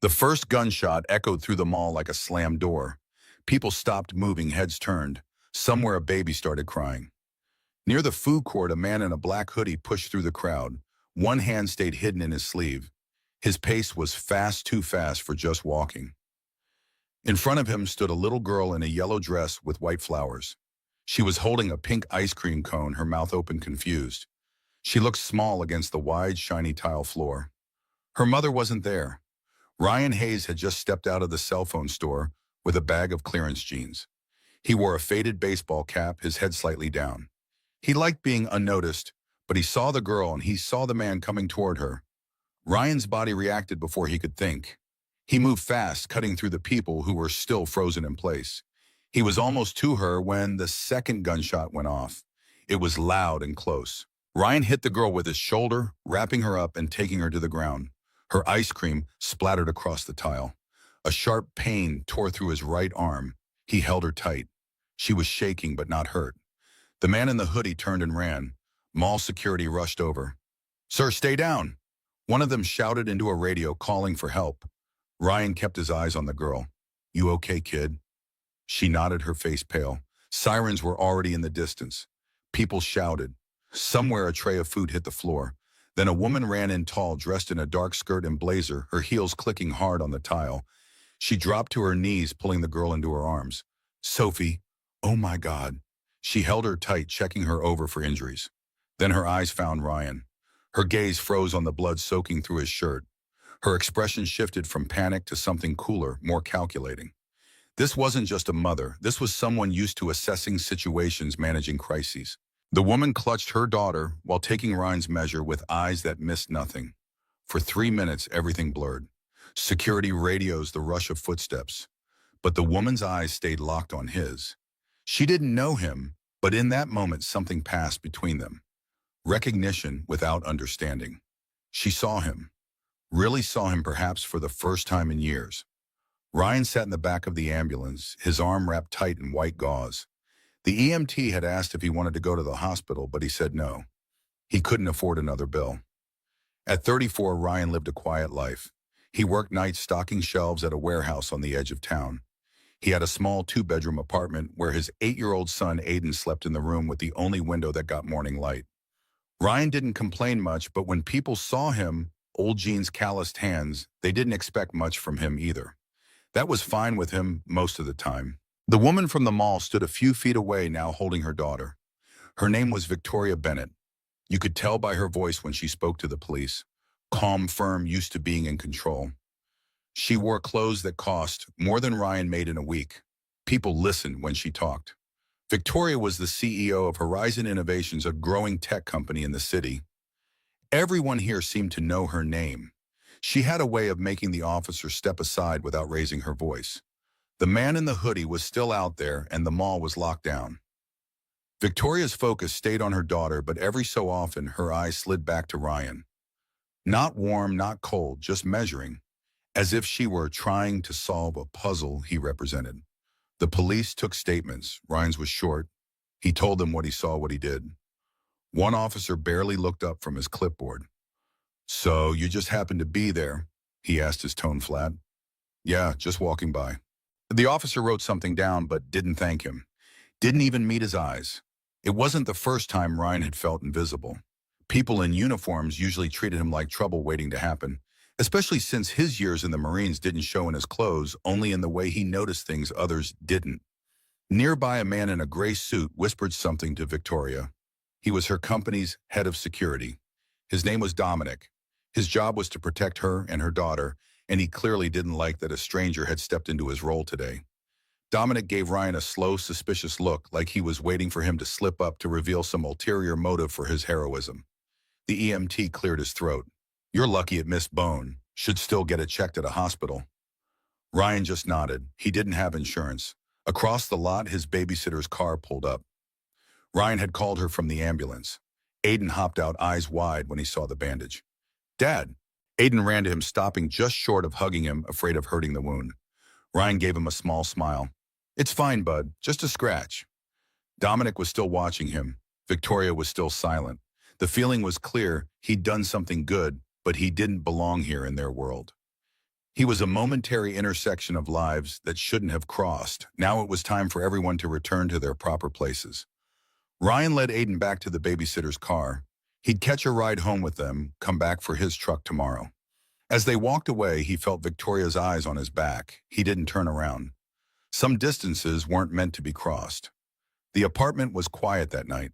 The first gunshot echoed through the mall like a slammed door. People stopped moving, heads turned. Somewhere a baby started crying. Near the food court, a man in a black hoodie pushed through the crowd. One hand stayed hidden in his sleeve. His pace was fast, too fast for just walking. In front of him stood a little girl in a yellow dress with white flowers. She was holding a pink ice cream cone, her mouth open, confused. She looked small against the wide, shiny tile floor. Her mother wasn't there. Ryan Hayes had just stepped out of the cell phone store with a bag of clearance jeans. He wore a faded baseball cap, his head slightly down. He liked being unnoticed, but he saw the girl and he saw the man coming toward her. Ryan's body reacted before he could think. He moved fast, cutting through the people who were still frozen in place. He was almost to her when the second gunshot went off. It was loud and close. Ryan hit the girl with his shoulder, wrapping her up and taking her to the ground. Her ice cream splattered across the tile. A sharp pain tore through his right arm. He held her tight. She was shaking but not hurt. The man in the hoodie turned and ran. Mall security rushed over. "Sir, stay down!" One of them shouted into a radio, calling for help. Ryan kept his eyes on the girl. "You okay, kid?" She nodded, her face pale. Sirens were already in the distance. People shouted. Somewhere a tray of food hit the floor. Then a woman ran in tall, dressed in a dark skirt and blazer, her heels clicking hard on the tile. She dropped to her knees, pulling the girl into her arms. "Sophie, oh my God." She held her tight, checking her over for injuries. Then her eyes found Ryan. Her gaze froze on the blood soaking through his shirt. Her expression shifted from panic to something cooler, more calculating. This wasn't just a mother. This was someone used to assessing situations, managing crises. The woman clutched her daughter while taking Ryan's measure with eyes that missed nothing. For 3 minutes, everything blurred. Security radios, the rush of footsteps. But the woman's eyes stayed locked on his. She didn't know him, but in that moment something passed between them. Recognition without understanding. She saw him. Really saw him, perhaps for the first time in years. Ryan sat in the back of the ambulance, his arm wrapped tight in white gauze. The EMT had asked if he wanted to go to the hospital, but he said no. He couldn't afford another bill. At 34, Ryan lived a quiet life. He worked nights stocking shelves at a warehouse on the edge of town. He had a small 2-bedroom apartment where his 8-year-old son Aiden slept in the room with the only window that got morning light. Ryan didn't complain much, but when people saw him, old Gene's calloused hands, they didn't expect much from him either. That was fine with him most of the time. The woman from the mall stood a few feet away now, holding her daughter. Her name was Victoria Bennett. You could tell by her voice when she spoke to the police. Calm, firm, used to being in control. She wore clothes that cost more than Ryan made in a week. People listened when she talked. Victoria was the CEO of Horizon Innovations, a growing tech company in the city. Everyone here seemed to know her name. She had a way of making the officer step aside without raising her voice. The man in the hoodie was still out there, and the mall was locked down. Victoria's focus stayed on her daughter, but every so often her eyes slid back to Ryan. Not warm, not cold, just measuring, as if she were trying to solve a puzzle he represented. The police took statements. Ryan's was short. He told them what he saw, what he did. One officer barely looked up from his clipboard. "So you just happened to be there?" he asked, his tone flat. "Yeah, just walking by." The officer wrote something down but didn't thank him. Didn't even meet his eyes. It wasn't the first time Ryan had felt invisible. People in uniforms usually treated him like trouble waiting to happen, especially since his years in the Marines didn't show in his clothes, only in the way he noticed things others didn't. Nearby, a man in a gray suit whispered something to Victoria. He was her company's head of security. His name was Dominic. His job was to protect her and her daughter, and he clearly didn't like that a stranger had stepped into his role today. Dominic gave Ryan a slow, suspicious look, like he was waiting for him to slip up to reveal some ulterior motive for his heroism. The EMT cleared his throat. "You're lucky it missed bone. Should still get it checked at a hospital." Ryan just nodded. He didn't have insurance. Across the lot, his babysitter's car pulled up. Ryan had called her from the ambulance. Aiden hopped out, eyes wide, when he saw the bandage. "Dad." Aiden ran to him, stopping just short of hugging him, afraid of hurting the wound. Ryan gave him a small smile. "It's fine, bud. Just a scratch." Dominic was still watching him. Victoria was still silent. The feeling was clear. He'd done something good, but he didn't belong here in their world. He was a momentary intersection of lives that shouldn't have crossed. Now it was time for everyone to return to their proper places. Ryan led Aiden back to the babysitter's car. He'd catch a ride home with them, come back for his truck tomorrow. As they walked away, he felt Victoria's eyes on his back. He didn't turn around. Some distances weren't meant to be crossed. The apartment was quiet that night.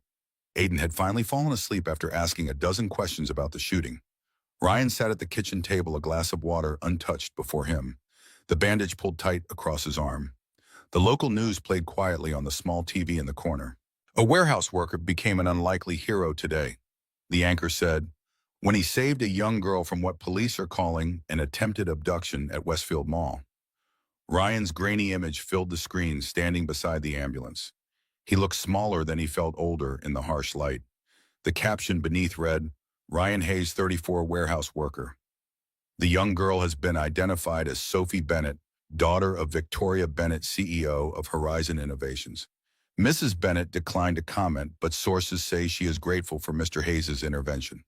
Aiden had finally fallen asleep after asking a dozen questions about the shooting. Ryan sat at the kitchen table, a glass of water untouched before him, the bandage pulled tight across his arm. The local news played quietly on the small TV in the corner. A warehouse worker became an unlikely hero today, the anchor said, when he saved a young girl from what police are calling an attempted abduction at Westfield Mall. Ryan's grainy image filled the screen standing beside the ambulance. He looked smaller than he felt older in the harsh light. The caption beneath read, Ryan Hayes, 34, warehouse worker. The young girl has been identified as Sophie Bennett, daughter of Victoria Bennett, CEO of Horizon Innovations. Mrs. Bennett declined to comment, but sources say she is grateful for Mr. Hayes' intervention.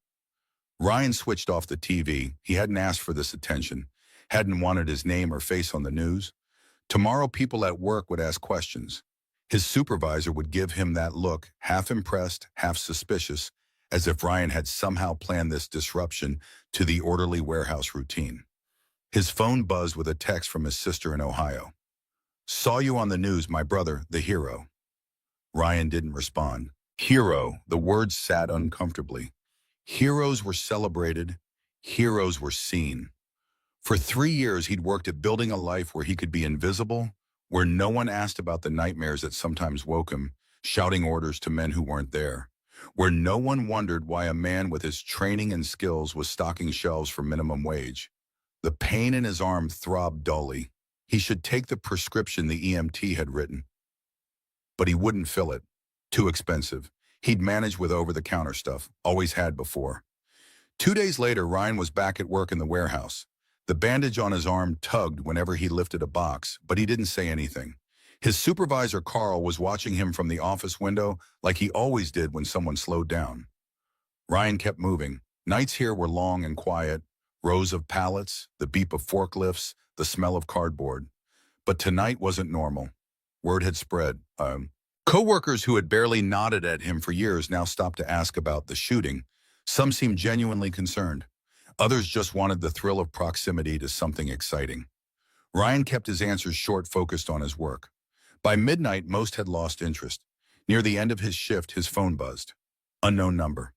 Ryan switched off the TV. He hadn't asked for this attention, hadn't wanted his name or face on the news. Tomorrow people at work would ask questions. His supervisor would give him that look, half impressed, half suspicious, as if Ryan had somehow planned this disruption to the orderly warehouse routine. His phone buzzed with a text from his sister in Ohio. Saw you on the news, my brother, the hero. Ryan didn't respond. Hero, the words sat uncomfortably. Heroes were celebrated, heroes were seen. For 3 years, he'd worked at building a life where he could be invisible, where no one asked about the nightmares that sometimes woke him, shouting orders to men who weren't there, where no one wondered why a man with his training and skills was stocking shelves for minimum wage. The pain in his arm throbbed dully. He should take the prescription the EMT had written. But he wouldn't fill it. Too expensive. He'd managed with over-the-counter stuff, always had before. 2 days later, Ryan was back at work in the warehouse. The bandage on his arm tugged whenever he lifted a box, but he didn't say anything. His supervisor, Carl, was watching him from the office window like he always did when someone slowed down. Ryan kept moving. Nights here were long and quiet, rows of pallets, the beep of forklifts, the smell of cardboard. But tonight wasn't normal. Word had spread. Co-workers who had barely nodded at him for years now stopped to ask about the shooting. Some seemed genuinely concerned. Others just wanted the thrill of proximity to something exciting. Ryan kept his answers short, focused on his work. By midnight, most had lost interest. Near the end of his shift, his phone buzzed. Unknown number.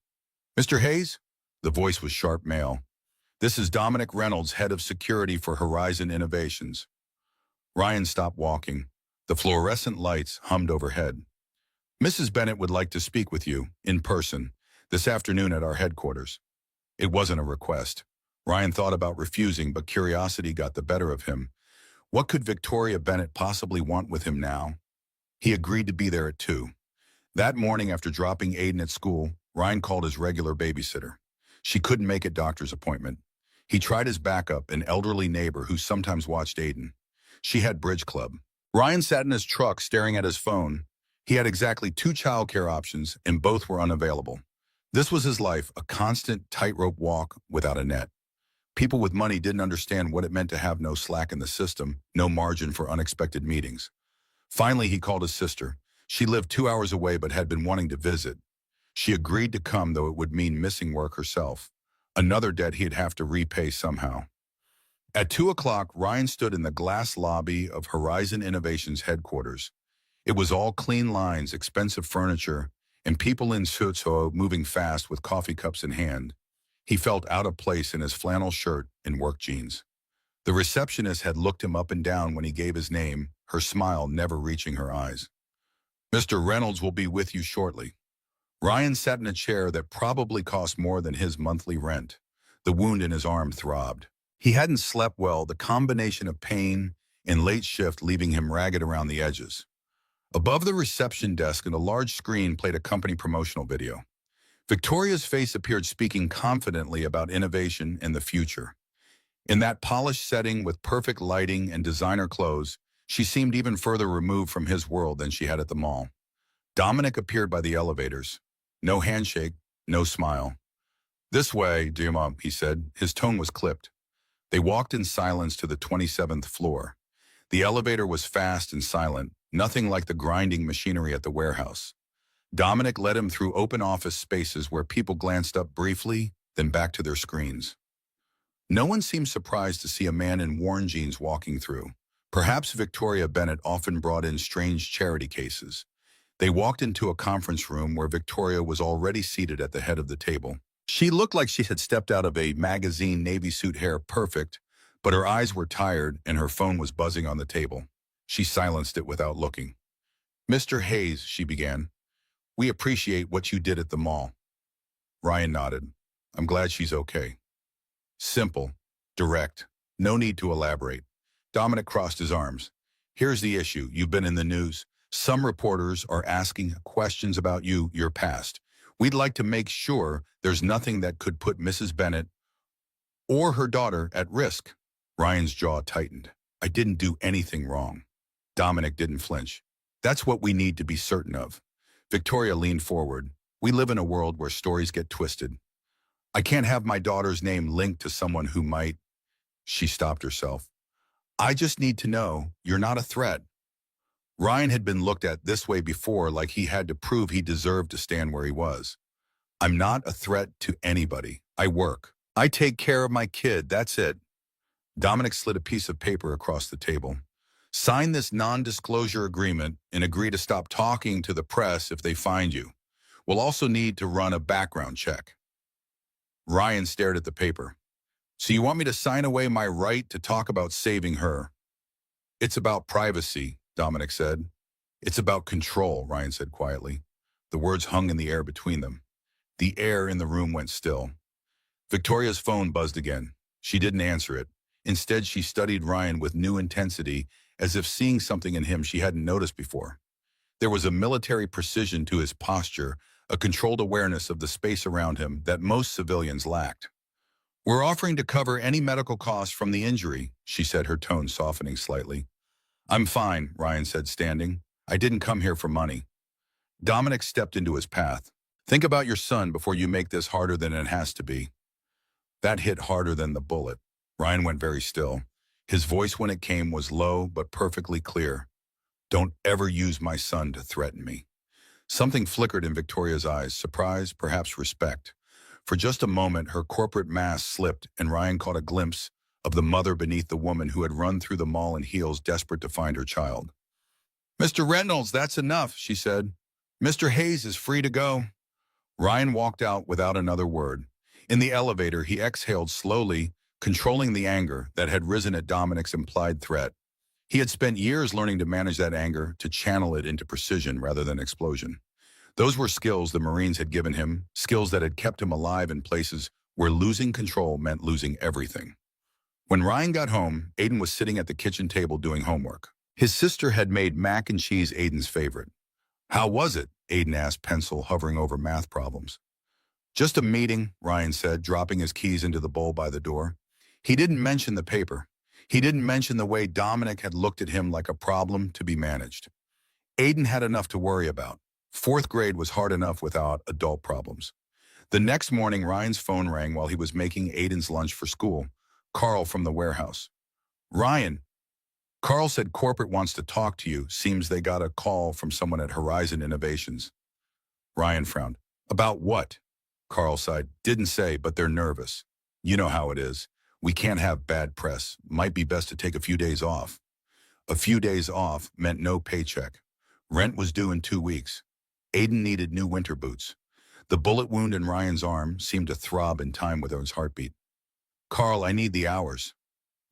Mr. Hayes? The voice was sharp male. This is Dominic Reynolds, head of security for Horizon Innovations. Ryan stopped walking. The fluorescent lights hummed overhead. Mrs. Bennett would like to speak with you, in person, this afternoon at our headquarters. It wasn't a request. Ryan thought about refusing, but curiosity got the better of him. What could Victoria Bennett possibly want with him now? He agreed to be there at 2. That morning, after dropping Aiden at school, Ryan called his regular babysitter. She couldn't make a doctor's appointment. He tried his backup, an elderly neighbor who sometimes watched Aiden. She had bridge club. Ryan sat in his truck staring at his phone. He had exactly 2 childcare options, and both were unavailable. This was his life, a constant tightrope walk without a net. People with money didn't understand what it meant to have no slack in the system, no margin for unexpected meetings. Finally, he called his sister. She lived 2 hours away but had been wanting to visit. She agreed to come, though it would mean missing work herself. Another debt he'd have to repay somehow. At 2 o'clock, Ryan stood in the glass lobby of Horizon Innovations headquarters. It was all clean lines, expensive furniture, and people in suits moving fast with coffee cups in hand. He felt out of place in his flannel shirt and work jeans. The receptionist had looked him up and down when he gave his name, her smile never reaching her eyes. Mr. Reynolds will be with you shortly. Ryan sat in a chair that probably cost more than his monthly rent. The wound in his arm throbbed. He hadn't slept well, the combination of pain and late shift leaving him ragged around the edges. Above the reception desk and a large screen played a company promotional video. Victoria's face appeared, speaking confidently about innovation and the future. In that polished setting with perfect lighting and designer clothes, she seemed even further removed from his world than she had at the mall. Dominic appeared by the elevators. No handshake, no smile. This way, dear mom, he said. His tone was clipped. They walked in silence to the 27th floor. The elevator was fast and silent, nothing like the grinding machinery at the warehouse. Dominic led him through open office spaces where people glanced up briefly, then back to their screens. No one seemed surprised to see a man in worn jeans walking through. Perhaps Victoria Bennett often brought in strange charity cases. They walked into a conference room where Victoria was already seated at the head of the table. She looked like she had stepped out of a magazine, navy suit, hair perfect, but her eyes were tired and her phone was buzzing on the table. She silenced it without looking. "Mr. Hayes," she began, "we appreciate what you did at the mall." Ryan nodded. "I'm glad she's okay." Simple, direct, no need to elaborate. Dominic crossed his arms. "Here's the issue. You've been in the news. Some reporters are asking questions about you, your past. We'd like to make sure there's nothing that could put Mrs. Bennett or her daughter at risk." Ryan's jaw tightened. "I didn't do anything wrong." Dominic didn't flinch. "That's what we need to be certain of." Victoria leaned forward. "We live in a world where stories get twisted. I can't have my daughter's name linked to someone who might—" She stopped herself. "I just need to know you're not a threat." Ryan had been looked at this way before, like he had to prove he deserved to stand where he was. "I'm not a threat to anybody. I work. I take care of my kid, that's it." Dominic slid a piece of paper across the table. "Sign this non-disclosure agreement and agree to stop talking to the press if they find you. We'll also need to run a background check." Ryan stared at the paper. "So you want me to sign away my right to talk about saving her?" "It's about privacy," Dominic said. "It's about control," Ryan said quietly. The words hung in the air between them. The air in the room went still. Victoria's phone buzzed again. She didn't answer it. Instead, she studied Ryan with new intensity, as if seeing something in him she hadn't noticed before. There was a military precision to his posture, a controlled awareness of the space around him that most civilians lacked. "We're offering to cover any medical costs from the injury," she said, her tone softening slightly. "I'm fine," Ryan said, standing. "I didn't come here for money." Dominic stepped into his path. "Think about your son before you make this harder than it has to be." That hit harder than the bullet. Ryan went very still. His voice when it came was low but perfectly clear. "Don't ever use my son to threaten me." Something flickered in Victoria's eyes, surprise, perhaps respect. For just a moment, her corporate mask slipped and Ryan caught a glimpse of the mother beneath the woman who had run through the mall in heels, desperate to find her child. "Mr. Reynolds, that's enough," she said. "Mr. Hayes is free to go." Ryan walked out without another word. In the elevator, he exhaled slowly, controlling the anger that had risen at Dominic's implied threat. He had spent years learning to manage that anger, to channel it into precision rather than explosion. Those were skills the Marines had given him, skills that had kept him alive in places where losing control meant losing everything. When Ryan got home, Aiden was sitting at the kitchen table doing homework. His sister had made mac and cheese, Aiden's favorite. "How was it?" Aiden asked, pencil hovering over math problems. "Just a meeting," Ryan said, dropping his keys into the bowl by the door. He didn't mention the paper. He didn't mention the way Dominic had looked at him like a problem to be managed. Aiden had enough to worry about. Fourth grade was hard enough without adult problems. The next morning, Ryan's phone rang while he was making Aiden's lunch for school. Carl from the warehouse. "Ryan, Carl said corporate wants to talk to you. Seems they got a call from someone at Horizon Innovations." Ryan frowned. "About what?" Carl sighed. "Didn't say, but they're nervous. You know how it is. We can't have bad press. Might be best to take a few days off." A few days off meant no paycheck. Rent was due in 2 weeks. Aiden needed new winter boots. The bullet wound in Ryan's arm seemed to throb in time with his heartbeat. "Carl, I need the hours."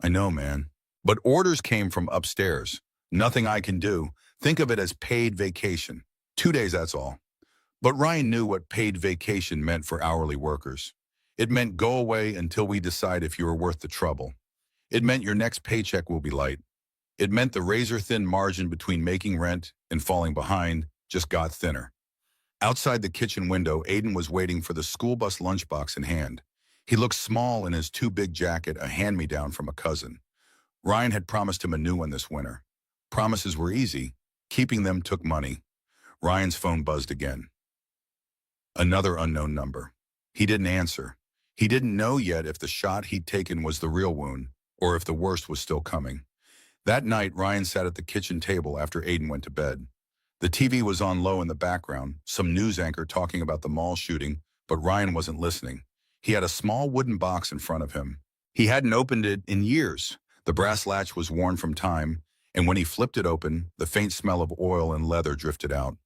"I know, man. But orders came from upstairs. Nothing I can do. Think of it as paid vacation. 2 days, that's all." But Ryan knew what paid vacation meant for hourly workers. It meant go away until we decide if you are worth the trouble. It meant your next paycheck will be light. It meant the razor-thin margin between making rent and falling behind just got thinner. Outside the kitchen window, Aiden was waiting for the school bus lunchbox in hand. He looked small in his too-big jacket, a hand-me-down from a cousin. Ryan had promised him a new one this winter. Promises were easy. Keeping them took money. Ryan's phone buzzed again. Another unknown number. He didn't answer. He didn't know yet if the shot he'd taken was the real wound, or if the worst was still coming. That night, Ryan sat at the kitchen table after Aiden went to bed. The TV was on low in the background, some news anchor talking about the mall shooting, but Ryan wasn't listening. He had a small wooden box in front of him. He hadn't opened it in years. The brass latch was worn from time, and when he flipped it open, the faint smell of oil and leather drifted out.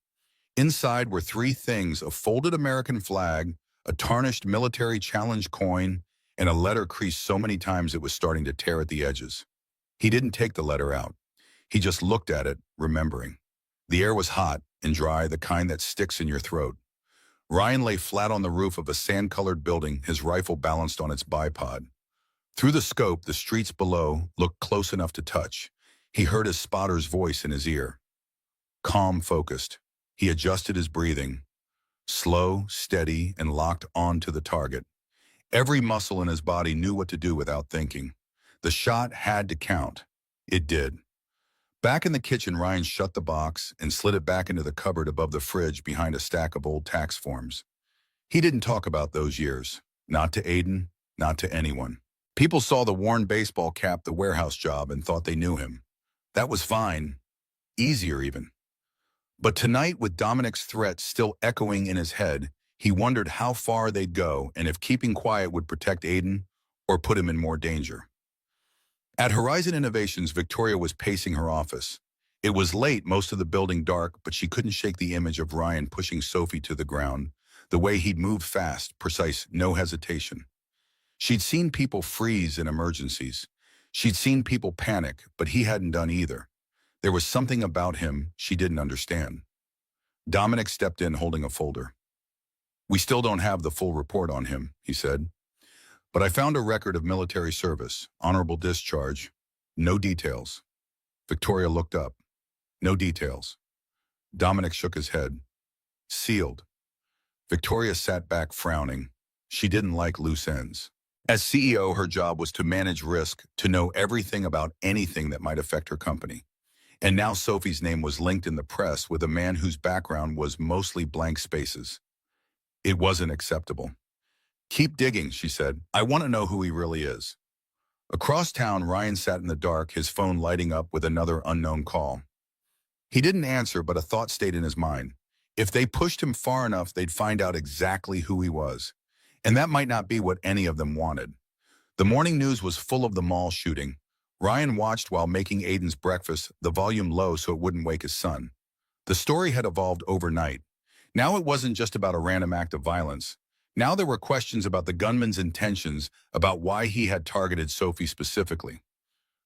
Inside were three things: a folded American flag, a tarnished military challenge coin, and a letter creased so many times it was starting to tear at the edges. He didn't take the letter out. He just looked at it, remembering. The air was hot and dry, the kind that sticks in your throat. Ryan lay flat on the roof of a sand-colored building, his rifle balanced on its bipod. Through the scope, the streets below looked close enough to touch. He heard his spotter's voice in his ear. Calm, focused. He adjusted his breathing. Slow, steady, and locked on to the target. Every muscle in his body knew what to do without thinking. The shot had to count. It did. Back in the kitchen, Ryan shut the box and slid it back into the cupboard above the fridge behind a stack of old tax forms. He didn't talk about those years. Not to Aiden, not to anyone. People saw the worn baseball cap, the warehouse job, and thought they knew him. That was fine. Easier, even. But tonight, with Dominic's threat still echoing in his head, he wondered how far they'd go and if keeping quiet would protect Aiden or put him in more danger. At Horizon Innovations, Victoria was pacing her office. It was late, most of the building dark, but she couldn't shake the image of Ryan pushing Sophie to the ground, the way he'd moved fast, precise, no hesitation. She'd seen people freeze in emergencies. She'd seen people panic, but he hadn't done either. There was something about him she didn't understand. Dominic stepped in holding a folder. "We still don't have the full report on him," he said. "But I found a record of military service, honorable discharge. No details." Victoria looked up. "No details." Dominic shook his head. "Sealed." Victoria sat back, frowning. She didn't like loose ends. As CEO, her job was to manage risk, to know everything about anything that might affect her company. And now Sophie's name was linked in the press with a man whose background was mostly blank spaces. It wasn't acceptable. "Keep digging," she said. "I want to know who he really is." Across town, Ryan sat in the dark, his phone lighting up with another unknown call. He didn't answer, but a thought stayed in his mind. If they pushed him far enough, they'd find out exactly who he was. And that might not be what any of them wanted. The morning news was full of the mall shooting. Ryan watched while making Aiden's breakfast, the volume low so it wouldn't wake his son. The story had evolved overnight. Now it wasn't just about a random act of violence. Now there were questions about the gunman's intentions, about why he had targeted Sophie specifically.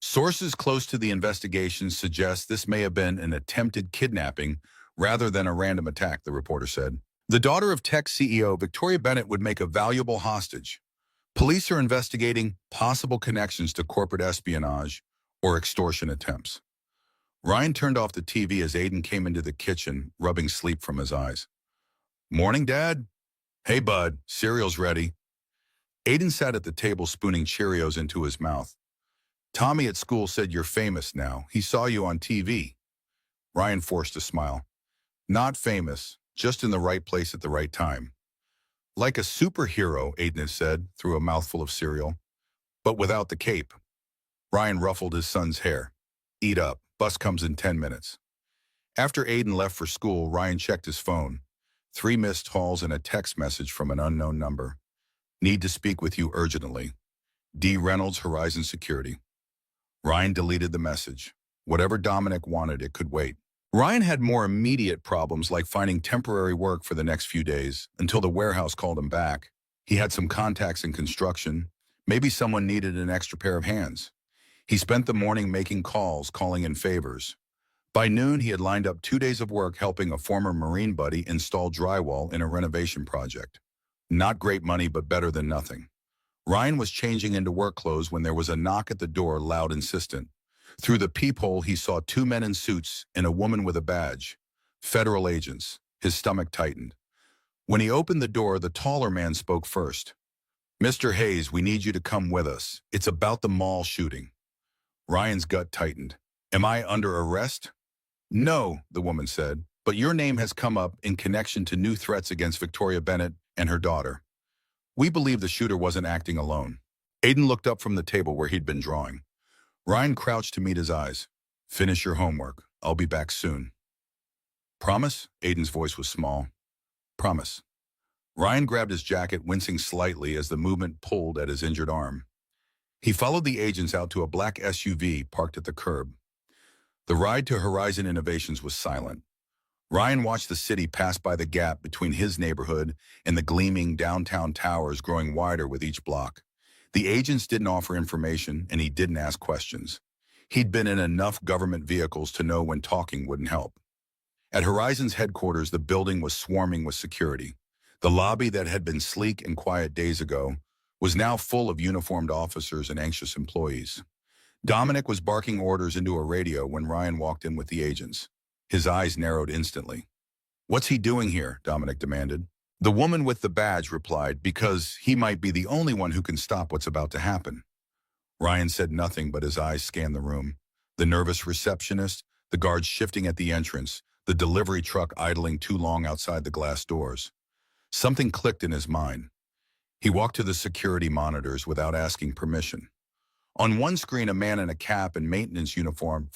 Sources close to the investigation suggest this may have been an attempted kidnapping rather than a random attack, the reporter said. The daughter of tech CEO Victoria Bennett would make a valuable hostage. Police are investigating possible connections to corporate espionage or extortion attempts. Ryan turned off the TV as Aiden came into the kitchen, rubbing sleep from his eyes. "Morning, Dad." "Hey, bud, cereal's ready." Aiden sat at the table spooning Cheerios into his mouth. "Tommy at school said you're famous now. He saw you on TV." Ryan forced a smile. "Not famous, just in the right place at the right time." "Like a superhero," Aiden said through a mouthful of cereal. "But without the cape." Ryan ruffled his son's hair. "Eat up. Bus comes in 10 minutes. After Aiden left for school, Ryan checked his phone. 3 missed calls and a text message from an unknown number. "Need to speak with you urgently. D. Reynolds, Horizon Security." Ryan deleted the message. Whatever Dominic wanted, it could wait. Ryan had more immediate problems, like finding temporary work for the next few days, until the warehouse called him back. He had some contacts in construction. Maybe someone needed an extra pair of hands. He spent the morning making calls, calling in favors. By noon, he had lined up 2 days of work helping a former Marine buddy install drywall in a renovation project. Not great money, but better than nothing. Ryan was changing into work clothes when there was a knock at the door, loud, insistent. Through the peephole, he saw 2 men in suits and a woman with a badge. Federal agents. His stomach tightened. When he opened the door, the taller man spoke first. "Mr. Hayes, we need you to come with us. It's about the mall shooting." Ryan's gut tightened. "Am I under arrest?" "No," the woman said, "but your name has come up in connection to new threats against Victoria Bennett and her daughter." We believe the shooter wasn't acting alone. Aiden looked up from the table where he'd been drawing. Ryan crouched to meet his eyes. Finish your homework. I'll be back soon. Promise? Aiden's voice was small. Promise. Ryan grabbed his jacket, wincing slightly as the movement pulled at his injured arm. He followed the agents out to a black SUV parked at the curb. The ride to Horizon Innovations was silent. Ryan watched the city pass by the gap between his neighborhood and the gleaming downtown towers growing wider with each block. The agents didn't offer information, and he didn't ask questions. He'd been in enough government vehicles to know when talking wouldn't help. At Horizon's headquarters, the building was swarming with security. The lobby that had been sleek and quiet days ago was now full of uniformed officers and anxious employees. Dominic was barking orders into a radio when Ryan walked in with the agents. His eyes narrowed instantly. "What's he doing here?" Dominic demanded. The woman with the badge replied, "Because he might be the only one who can stop what's about to happen." Ryan said nothing, but his eyes scanned the room. The nervous receptionist, the guards shifting at the entrance, the delivery truck idling too long outside the glass doors. Something clicked in his mind. He walked to the security monitors without asking permission. On one screen, a man in a cap and maintenance uniform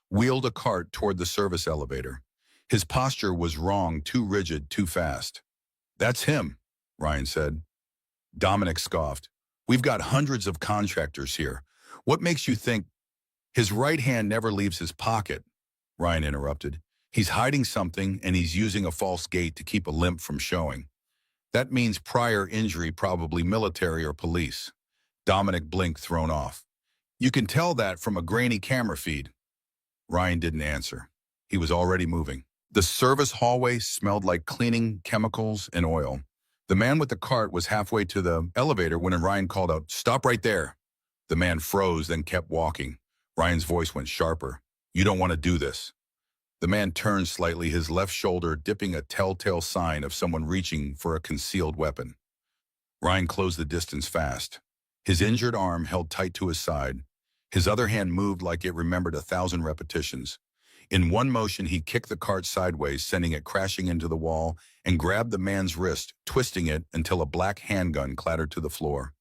wheeled a cart toward the service elevator. His posture was wrong, too rigid, too fast. "That's him," Ryan said. Dominic scoffed. "We've got hundreds of contractors here. What makes you think—" "His right hand never leaves his pocket," Ryan interrupted. "He's hiding something, and he's using a false gait to keep a limp from showing. That means prior injury, probably military or police." Dominic blinked, thrown off. "You can tell that from a grainy camera feed." Ryan didn't answer. He was already moving. The service hallway smelled like cleaning chemicals and oil. The man with the cart was halfway to the elevator when Ryan called out, "Stop right there." The man froze, then kept walking. Ryan's voice went sharper. "You don't want to do this." The man turned slightly, his left shoulder dipping, a telltale sign of someone reaching for a concealed weapon. Ryan closed the distance fast. His injured arm held tight to his side. His other hand moved like it remembered 1,000 repetitions. In one motion, he kicked the cart sideways, sending it crashing into the wall, and grabbed the man's wrist, twisting it until a black handgun clattered to the floor.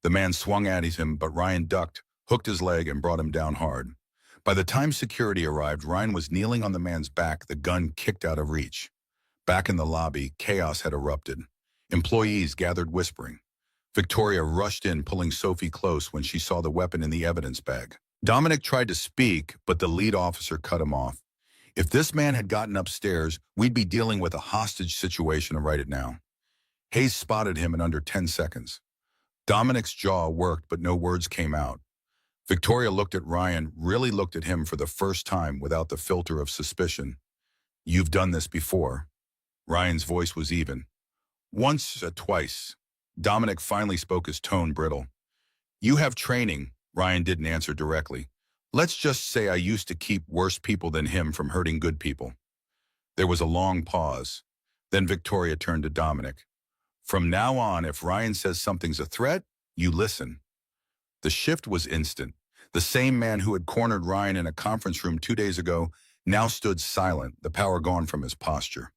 The man swung at him, but Ryan ducked, hooked his leg, and brought him down hard. By the time security arrived, Ryan was kneeling on the man's back, the gun kicked out of reach. Back in the lobby, chaos had erupted. Employees gathered whispering. Victoria rushed in, pulling Sophie close when she saw the weapon in the evidence bag. Dominic tried to speak, but the lead officer cut him off. "If this man had gotten upstairs, we'd be dealing with a hostage situation right now." Hayes spotted him in under 10 seconds. Dominic's jaw worked, but no words came out. Victoria looked at Ryan, really looked at him for the first time without the filter of suspicion. "You've done this before." Ryan's voice was even. "Once or twice." Dominic finally spoke, his tone brittle. "You have training." Ryan didn't answer directly. "Let's just say I used to keep worse people than him from hurting good people." There was a long pause. Then Victoria turned to Dominic. "From now on, if Ryan says something's a threat, you listen." The shift was instant. The same man who had cornered Ryan in a conference room 2 days ago now stood silent, the power gone from his posture.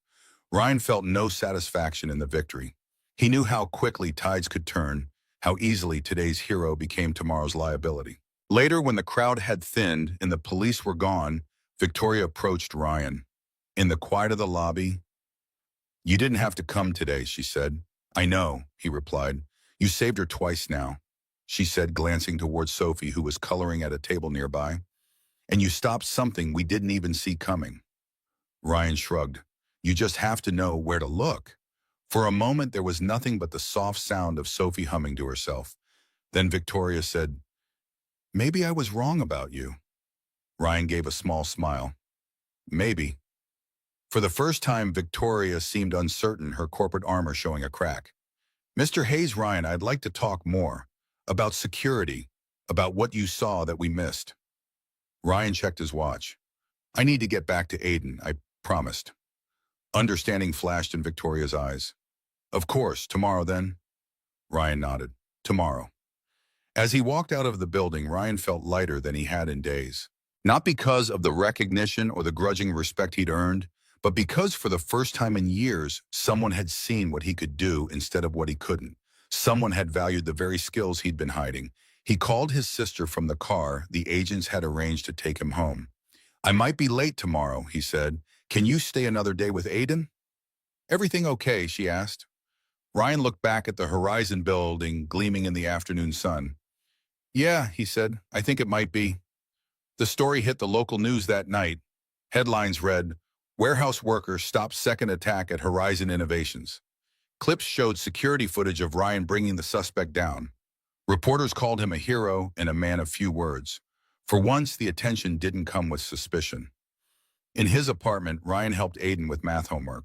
Ryan felt no satisfaction in the victory. He knew how quickly tides could turn, how easily today's hero became tomorrow's liability. Later, when the crowd had thinned and the police were gone, Victoria approached Ryan. In the quiet of the lobby, "You didn't have to come today," she said. "I know," he replied. "You saved her twice now," she said, glancing towards Sophie, who was coloring at a table nearby. "And you stopped something we didn't even see coming." Ryan shrugged. "You just have to know where to look." For a moment, there was nothing but the soft sound of Sophie humming to herself. Then Victoria said, "Maybe I was wrong about you." Ryan gave a small smile. "Maybe." For the first time, Victoria seemed uncertain, her corporate armor showing a crack. "Mr. Hayes, Ryan, I'd like to talk more. About security. About what you saw that we missed." Ryan checked his watch. "I need to get back to Aiden, I promised." Understanding flashed in Victoria's eyes. "Of course, tomorrow then?" Ryan nodded. "Tomorrow." As he walked out of the building, Ryan felt lighter than he had in days. Not because of the recognition or the grudging respect he'd earned, but because for the first time in years, someone had seen what he could do instead of what he couldn't. Someone had valued the very skills he'd been hiding. He called his sister from the car the agents had arranged to take him home. "I might be late tomorrow," he said. "Can you stay another day with Aiden?" "Everything okay?" she asked. Ryan looked back at the Horizon building gleaming in the afternoon sun. "Yeah," he said, "I think it might be." The story hit the local news that night. Headlines read, "Warehouse worker stops second attack at Horizon Innovations." Clips showed security footage of Ryan bringing the suspect down. Reporters called him a hero and a man of few words. For once, the attention didn't come with suspicion. In his apartment, Ryan helped Aiden with math homework.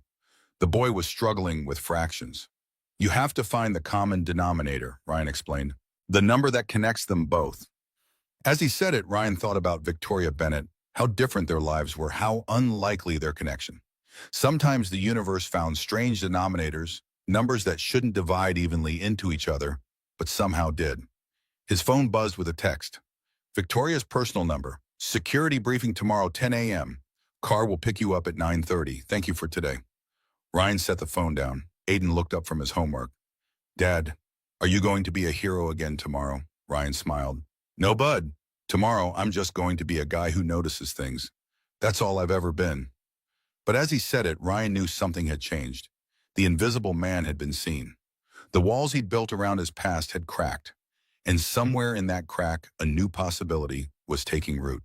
The boy was struggling with fractions. "You have to find the common denominator," Ryan explained. "The number that connects them both." As he said it, Ryan thought about Victoria Bennett, how different their lives were, how unlikely their connection. Sometimes the universe found strange denominators, numbers that shouldn't divide evenly into each other, but somehow did. His phone buzzed with a text. "Victoria's personal number. Security briefing tomorrow 10 a.m. Car will pick you up at 9:30. Thank you for today." Ryan set the phone down. Aiden looked up from his homework. "Dad, are you going to be a hero again tomorrow?" Ryan smiled. "No, bud. Tomorrow I'm just going to be a guy who notices things. That's all I've ever been." But as he said it, Ryan knew something had changed. The invisible man had been seen. The walls he'd built around his past had cracked. And somewhere in that crack, a new possibility was taking root.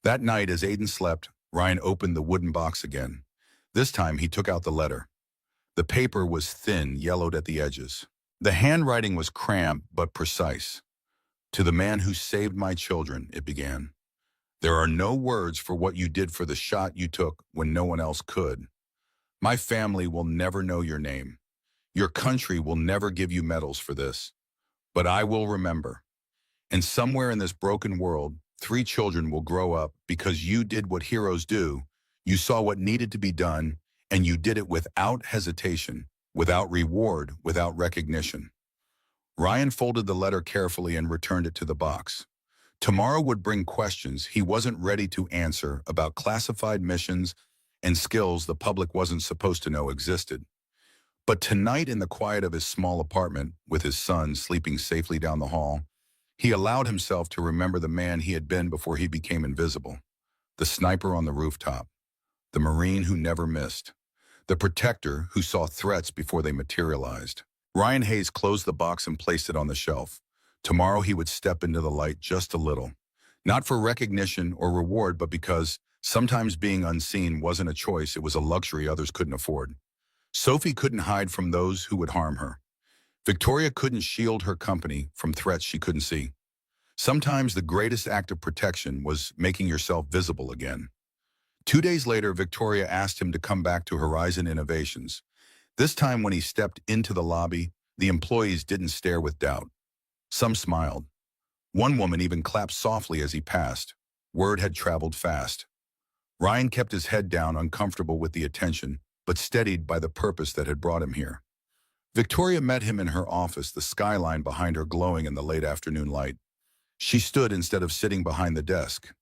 That night, as Aiden slept, Ryan opened the wooden box again. This time, he took out the letter. The paper was thin, yellowed at the edges. The handwriting was cramped but precise. "To the man who saved my children," it began. "There are no words for what you did for the shot you took when no one else could. My family will never know your name. Your country will never give you medals for this. But I will remember. And somewhere in this broken world, 3 children will grow up because you did what heroes do. You saw what needed to be done, and you did it without hesitation, without reward, without recognition." Ryan folded the letter carefully and returned it to the box. Tomorrow would bring questions he wasn't ready to answer about classified missions and skills the public wasn't supposed to know existed. But tonight, in the quiet of his small apartment, with his son sleeping safely down the hall, he allowed himself to remember the man he had been before he became invisible. The sniper on the rooftop. The Marine who never missed. The protector who saw threats before they materialized. Ryan Hayes closed the box and placed it on the shelf. Tomorrow he would step into the light just a little. Not for recognition or reward, but because sometimes being unseen wasn't a choice, it was a luxury others couldn't afford. Sophie couldn't hide from those who would harm her. Victoria couldn't shield her company from threats she couldn't see. Sometimes the greatest act of protection was making yourself visible again. 2 days later, Victoria asked him to come back to Horizon Innovations. This time when he stepped into the lobby, the employees didn't stare with doubt. Some smiled. One woman even clapped softly as he passed. Word had traveled fast. Ryan kept his head down, uncomfortable with the attention, but steadied by the purpose that had brought him here. Victoria met him in her office, the skyline behind her glowing in the late afternoon light. She stood instead of sitting behind the desk.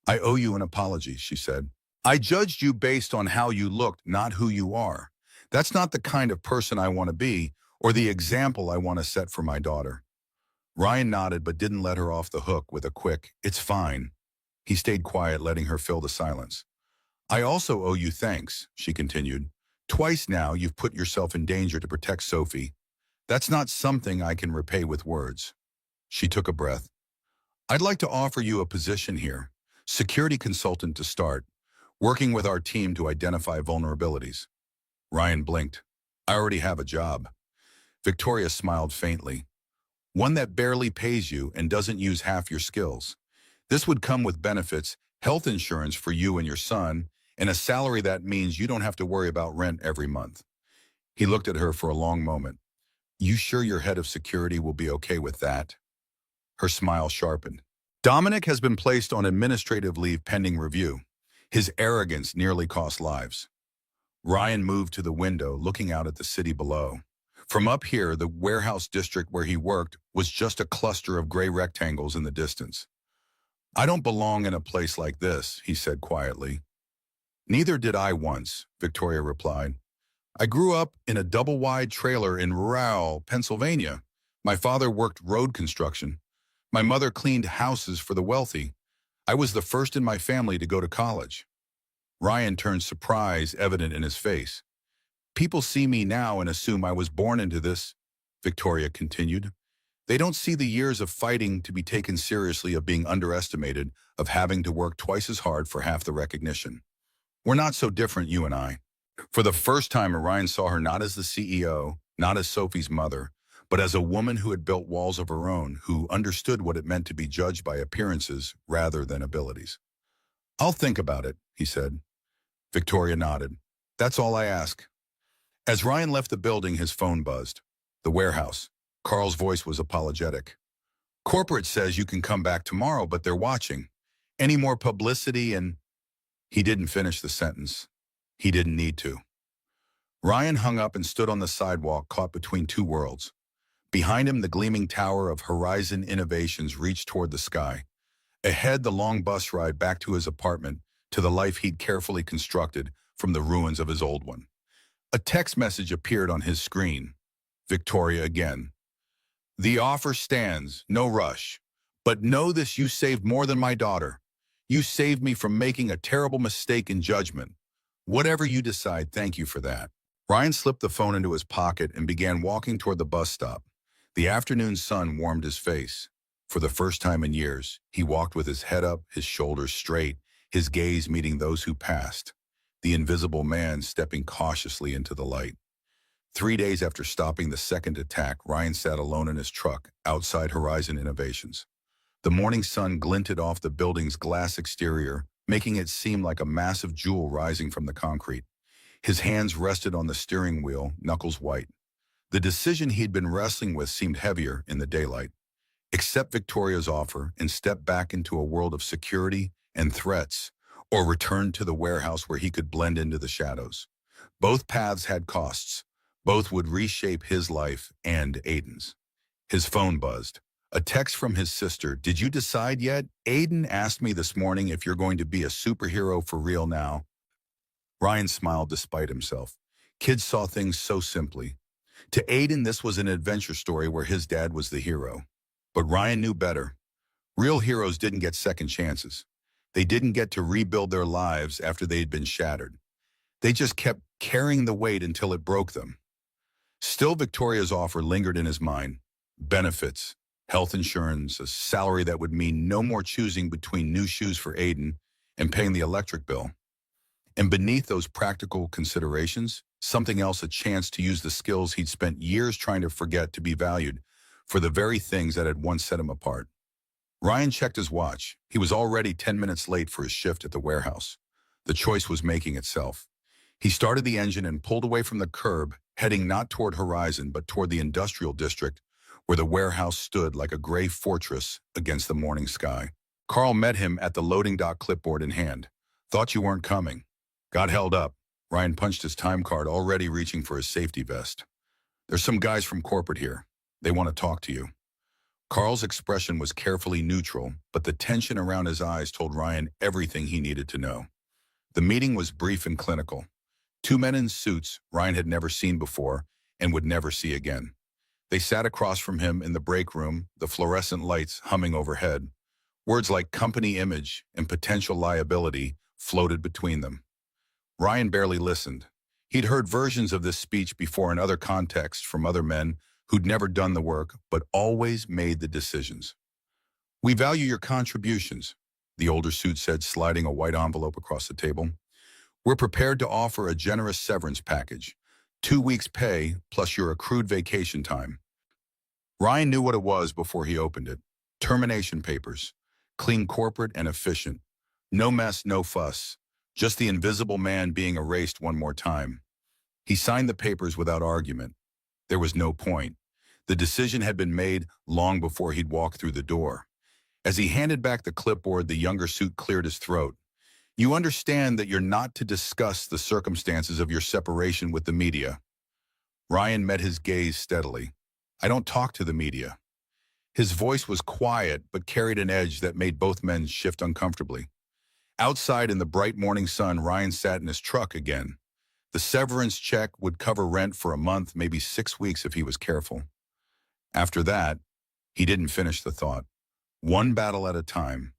"I owe you an apology," she said. "I judged you based on how you looked, not who you are. That's not the kind of person I want to be, or the example I want to set for my daughter." Ryan nodded but didn't let her off the hook with a quick, "It's fine." He stayed quiet, letting her fill the silence. "I also owe you thanks," she continued. "Twice now you've put yourself in danger to protect Sophie. That's not something I can repay with words." She took a breath. "I'd like to offer you a position here, security consultant to start, working with our team to identify vulnerabilities." Ryan blinked. "I already have a job." Victoria smiled faintly. "One that barely pays you and doesn't use half your skills. This would come with benefits, health insurance for you and your son, and a salary that means you don't have to worry about rent every month." He looked at her for a long moment. "You sure your head of security will be okay with that?" Her smile sharpened. "Dominic has been placed on administrative leave pending review. His arrogance nearly cost lives." Ryan moved to the window, looking out at the city below. From up here, the warehouse district where he worked was just a cluster of gray rectangles in the distance. "I don't belong in a place like this," he said quietly. "Neither did I once," Victoria replied. I grew up in a double-wide trailer in Rowell, Pennsylvania. My father worked road construction. My mother cleaned houses for the wealthy. I was the first in my family to go to college. Ryan turned surprise evident in his face. People see me now and assume I was born into this, Victoria continued. They don't see the years of fighting to be taken seriously, of being underestimated, of having to work twice as hard for half the recognition. We're not so different, you and I. For the first time, Orion saw her not as the CEO, not as Sophie's mother, but as a woman who had built walls of her own, who understood what it meant to be judged by appearances rather than abilities. I'll think about it, he said. Victoria nodded. That's all I ask. As Ryan left the building, his phone buzzed. The warehouse. Carl's voice was apologetic. Corporate says you can come back tomorrow, but they're watching. Any more publicity and... He didn't finish the sentence. He didn't need to. Ryan hung up and stood on the sidewalk, caught between two worlds. Behind him, the gleaming tower of Horizon Innovations reached toward the sky. Ahead, the long bus ride back to his apartment, to the life he'd carefully constructed from the ruins of his old one. A text message appeared on his screen. Victoria again. The offer stands, no rush. But know this, you saved more than my daughter. You saved me from making a terrible mistake in judgment. Whatever you decide, thank you for that. Ryan slipped the phone into his pocket and began walking toward the bus stop. The afternoon sun warmed his face. For the first time in years, he walked with his head up, his shoulders straight, his gaze meeting those who passed, the invisible man stepping cautiously into the light. 3 days after stopping the second attack, Ryan sat alone in his truck outside Horizon Innovations. The morning sun glinted off the building's glass exterior, making it seem like a massive jewel rising from the concrete. His hands rested on the steering wheel, knuckles white. The decision he'd been wrestling with seemed heavier in the daylight. Accept Victoria's offer and step back into a world of security and threats, or return to the warehouse where he could blend into the shadows. Both paths had costs. Both would reshape his life and Aiden's. His phone buzzed. A text from his sister. Did you decide yet? Aiden asked me this morning if you're going to be a superhero for real now. Ryan smiled despite himself. Kids saw things so simply. To Aiden, this was an adventure story where his dad was the hero. But Ryan knew better. Real heroes didn't get second chances. They didn't get to rebuild their lives after they had been shattered. They just kept carrying the weight until it broke them. Still, Victoria's offer lingered in his mind. Benefits, health insurance, a salary that would mean no more choosing between new shoes for Aiden and paying the electric bill. And beneath those practical considerations, something else, a chance to use the skills he'd spent years trying to forget to be valued for the very things that had once set him apart. Ryan checked his watch. He was already 10 minutes late for his shift at the warehouse. The choice was making itself. He started the engine and pulled away from the curb, heading not toward Horizon, but toward the industrial district, where the warehouse stood like a gray fortress against the morning sky. Carl met him at the loading dock, clipboard in hand. Thought you weren't coming. Got held up. Ryan punched his time card, already reaching for his safety vest. There's some guys from corporate here. They want to talk to you. Carl's expression was carefully neutral, but the tension around his eyes told Ryan everything he needed to know. The meeting was brief and clinical. Two men in suits Ryan had never seen before and would never see again. They sat across from him in the break room, the fluorescent lights humming overhead. Words like company image and potential liability floated between them. Ryan barely listened. He'd heard versions of this speech before in other contexts from other men who'd never done the work, but always made the decisions. We value your contributions, the older suit said, sliding a white envelope across the table. We're prepared to offer a generous severance package, 2 weeks' pay plus your accrued vacation time. Ryan knew what it was before he opened it. Termination papers. Clean, corporate, and efficient. No mess, no fuss. Just the invisible man being erased one more time. He signed the papers without argument. There was no point. The decision had been made long before he'd walked through the door. As he handed back the clipboard, the younger suit cleared his throat. You understand that you're not to discuss the circumstances of your separation with the media. Ryan met his gaze steadily. I don't talk to the media. His voice was quiet, but carried an edge that made both men shift uncomfortably. Outside in the bright morning sun, Ryan sat in his truck again. The severance check would cover rent for a month, maybe 6 weeks if he was careful. After that, he didn't finish the thought. One battle at a time.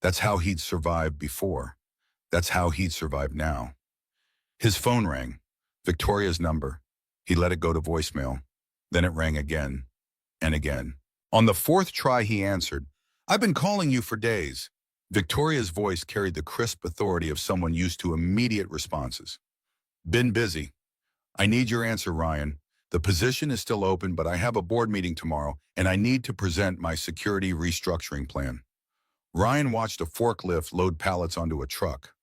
That's how he'd survived before. That's how he'd survive now. His phone rang. Victoria's number. He let it go to voicemail. Then it rang again and again. On the fourth try, he answered. "I've been calling you for days." Victoria's voice carried the crisp authority of someone used to immediate responses. "Been busy. I need your answer, Ryan. The position is still open, but I have a board meeting tomorrow, and I need to present my security restructuring plan." Ryan watched a forklift load pallets onto a truck.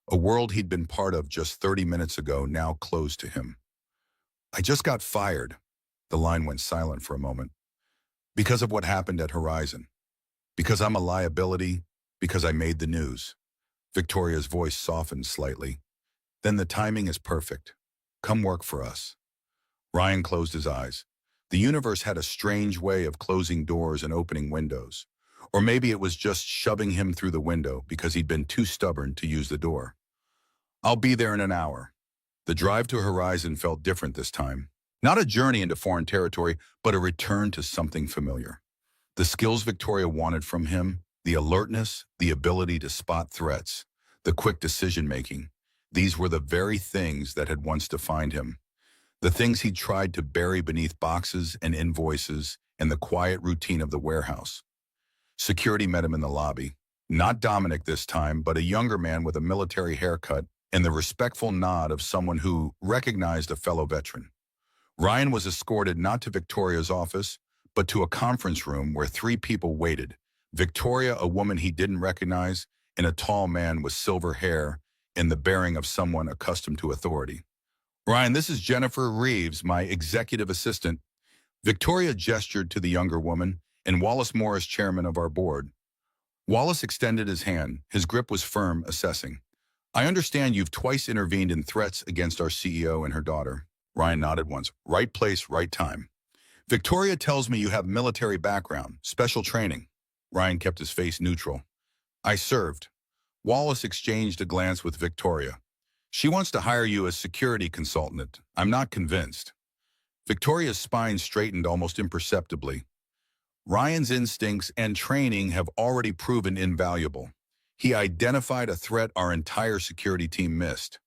A world he'd been part of just 30 minutes ago now closed to him. "I just got fired." The line went silent for a moment. "Because of what happened at Horizon. Because I'm a liability. Because I made the news." Victoria's voice softened slightly. "Then the timing is perfect. Come work for us." Ryan closed his eyes. The universe had a strange way of closing doors and opening windows. Or maybe it was just shoving him through the window because he'd been too stubborn to use the door. "I'll be there in an hour." The drive to Horizon felt different this time. Not a journey into foreign territory, but a return to something familiar. The skills Victoria wanted from him, the alertness, the ability to spot threats, the quick decision-making, these were the very things that had once defined him. The things he'd tried to bury beneath boxes and invoices and the quiet routine of the warehouse. Security met him in the lobby. Not Dominic this time, but a younger man with a military haircut and the respectful nod of someone who recognized a fellow veteran. Ryan was escorted not to Victoria's office, but to a conference room where 3 people waited. Victoria, a woman he didn't recognize, and a tall man with silver hair and the bearing of someone accustomed to authority. "Ryan, this is Jennifer Reeves, my executive assistant." Victoria gestured to the younger woman, and Wallace Morris, chairman of our board. Wallace extended his hand. His grip was firm, assessing. "I understand you've twice intervened in threats against our CEO and her daughter." Ryan nodded once. "Right place, right time." "Victoria tells me you have military background, special training." Ryan kept his face neutral. "I served." Wallace exchanged a glance with Victoria. "She wants to hire you as security consultant. I'm not convinced." Victoria's spine straightened almost imperceptibly. Ryan's instincts and training have already proven invaluable. He identified a threat our entire security team missed.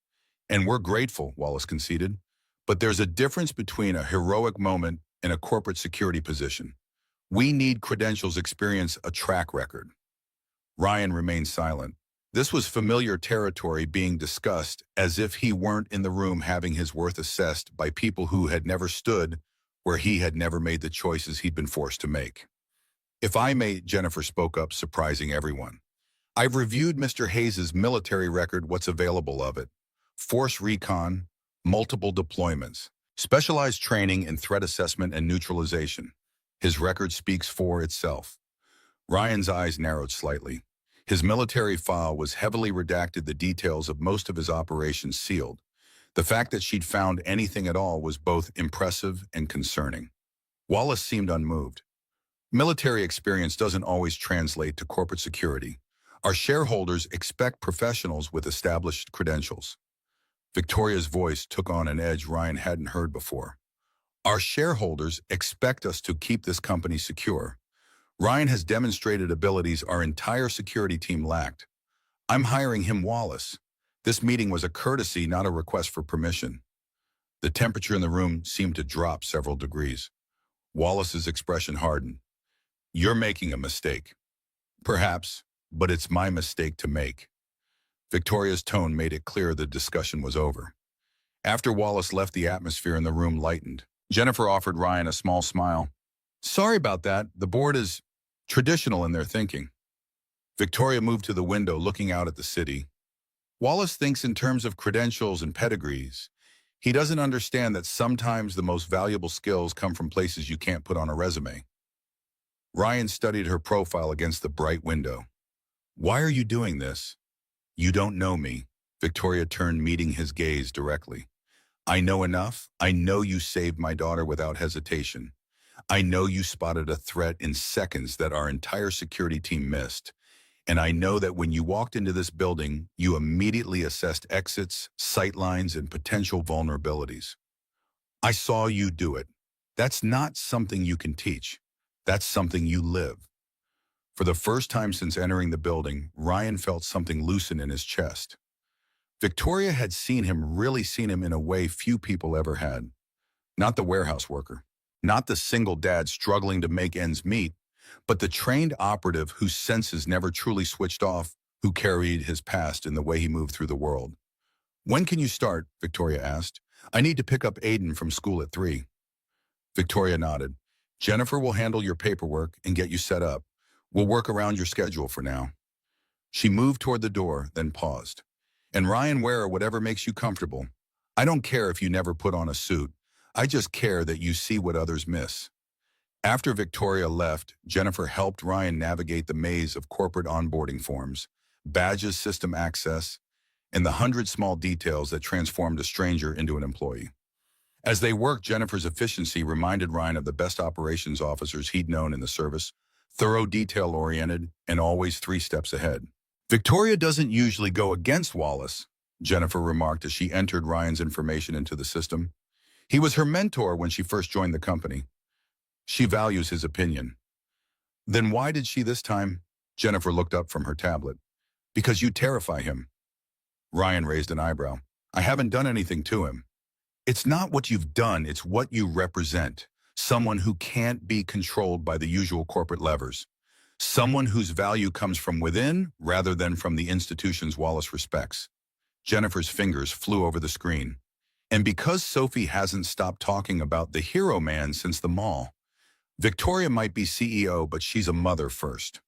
"And we're grateful," Wallace conceded. "But there's a difference between a heroic moment and a corporate security position. We need credentials, experience, a track record." Ryan remained silent. This was familiar territory being discussed as if he weren't in the room having his worth assessed by people who had never stood where he had never made the choices he'd been forced to make. "If I may," Jennifer spoke up, surprising everyone. "I've reviewed Mr. Hayes' military record, what's available of it. Force recon, multiple deployments, specialized training in threat assessment and neutralization. His record speaks for itself." Ryan's eyes narrowed slightly. His military file was heavily redacted, the details of most of his operations sealed. The fact that she'd found anything at all was both impressive and concerning. Wallace seemed unmoved. "Military experience doesn't always translate to corporate security. Our shareholders expect professionals with established credentials." Victoria's voice took on an edge Ryan hadn't heard before. "Our shareholders expect us to keep this company secure. Ryan has demonstrated abilities our entire security team lacked. I'm hiring him, Wallace. This meeting was a courtesy, not a request for permission." The temperature in the room seemed to drop several degrees. Wallace's expression hardened. "You're making a mistake." "Perhaps, but it's my mistake to make." Victoria's tone made it clear the discussion was over. After Wallace left, the atmosphere in the room lightened. Jennifer offered Ryan a small smile. "Sorry about that. The board is traditional in their thinking." Victoria moved to the window, looking out at the city. "Wallace thinks in terms of credentials and pedigrees. He doesn't understand that sometimes the most valuable skills come from places you can't put on a resume." Ryan studied her profile against the bright window. "Why are you doing this?" "You don't know me." Victoria turned, meeting his gaze directly. "I know enough. I know you saved my daughter without hesitation. I know you spotted a threat in seconds that our entire security team missed. And I know that when you walked into this building, you immediately assessed exits, sightlines, and potential vulnerabilities. I saw you do it. That's not something you can teach. That's something you live. For the first time since entering the building, Ryan felt something loosen in his chest. Victoria had really seen him in a way few people ever had. Not the warehouse worker, not the single dad struggling to make ends meet, but the trained operative whose senses never truly switched off, who carried his past in the way he moved through the world. "When can you start?" Victoria asked. "I need to pick up Aiden from school at 3. Victoria nodded. "Jennifer will handle your paperwork and get you set up. We'll work around your schedule for now." She moved toward the door, then paused. "And Ryan, wear whatever makes you comfortable. I don't care if you never put on a suit. I just care that you see what others miss." After Victoria left, Jennifer helped Ryan navigate the maze of corporate onboarding forms, badges, system access, and the 100 small details that transformed a stranger into an employee. As they worked, Jennifer's efficiency reminded Ryan of the best operations officers he'd known in the service, thorough, detail-oriented, and always 3 steps ahead. "Victoria doesn't usually go against Wallace," Jennifer remarked as she entered Ryan's information into the system. "He was her mentor when she first joined the company. She values his opinion." "Then why did she this time?" Jennifer looked up from her tablet. "Because you terrify him." Ryan raised an eyebrow. "I haven't done anything to him." "It's not what you've done, it's what you represent. Someone who can't be controlled by the usual corporate levers. Someone whose value comes from within rather than from the institutions Wallace respects." Jennifer's fingers flew over the screen. "And because Sophie hasn't stopped talking about the hero man since the mall, Victoria might be CEO, but she's a mother first."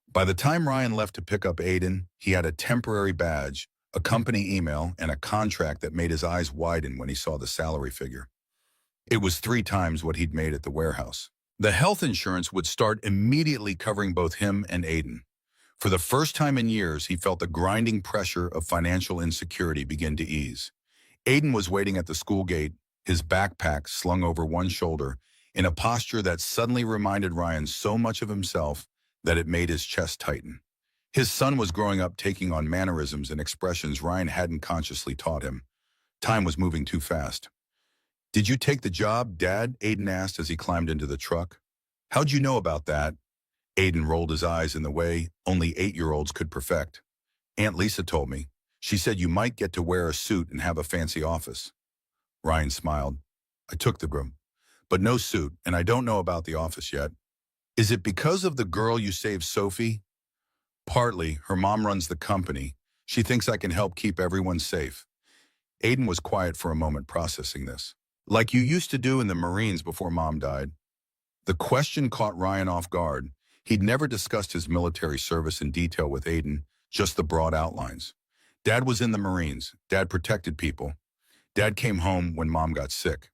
By the time Ryan left to pick up Aiden, he had a temporary badge, a company email, and a contract that made his eyes widen when he saw the salary figure. It was 3 times what he'd made at the warehouse. The health insurance would start immediately covering both him and Aiden. For the first time in years, he felt the grinding pressure of financial insecurity begin to ease. Aiden was waiting at the school gate, his backpack slung over one shoulder, in a posture that suddenly reminded Ryan so much of himself that it made his chest tighten. His son was growing up taking on mannerisms and expressions Ryan hadn't consciously taught him. Time was moving too fast. "Did you take the job, Dad?" Aiden asked as he climbed into the truck. "How'd you know about that?" Aiden rolled his eyes in the way only 8-year-olds could perfect. "Aunt Lisa told me. She said you might get to wear a suit and have a fancy office." Ryan smiled. "I took the room, but no suit, and I don't know about the office yet." "Is it because of the girl you saved, Sophie?" "Partly. Her mom runs the company. She thinks I can help keep everyone safe." Aiden was quiet for a moment, processing this. "Like you used to do in the Marines before Mom died?" The question caught Ryan off guard. He'd never discussed his military service in detail with Aiden, just the broad outlines. Dad was in the Marines. Dad protected people. Dad came home when Mom got sick.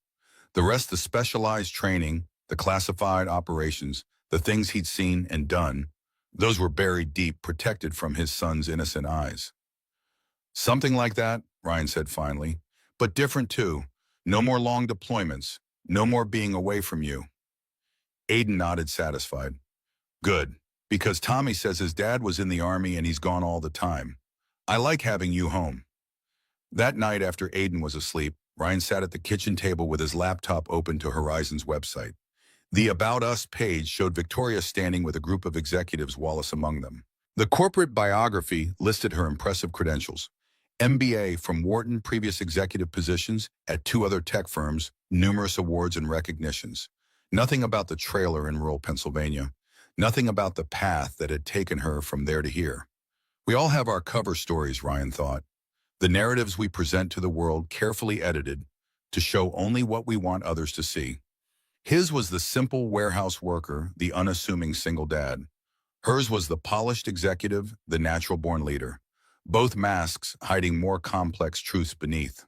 The rest, the specialized training, the classified operations, the things he'd seen and done, those were buried deep, protected from his son's innocent eyes. "Something like that," Ryan said finally, "but different too. No more long deployments. No more being away from you." Aiden nodded, satisfied. "Good, because Tommy says his dad was in the Army and he's gone all the time. I like having you home." That night, after Aiden was asleep, Ryan sat at the kitchen table with his laptop open to Horizon's website. The About Us page showed Victoria standing with a group of executives, Wallace among them. The corporate biography listed her impressive credentials: MBA from Wharton, previous executive positions at 2 other tech firms, numerous awards and recognitions. Nothing about the trailer in rural Pennsylvania. Nothing about the path that had taken her from there to here. We all have our cover stories, Ryan thought. The narratives we present to the world, carefully edited to show only what we want others to see. His was the simple warehouse worker, the unassuming single dad. Hers was the polished executive, the natural-born leader. Both masks hiding more complex truths beneath.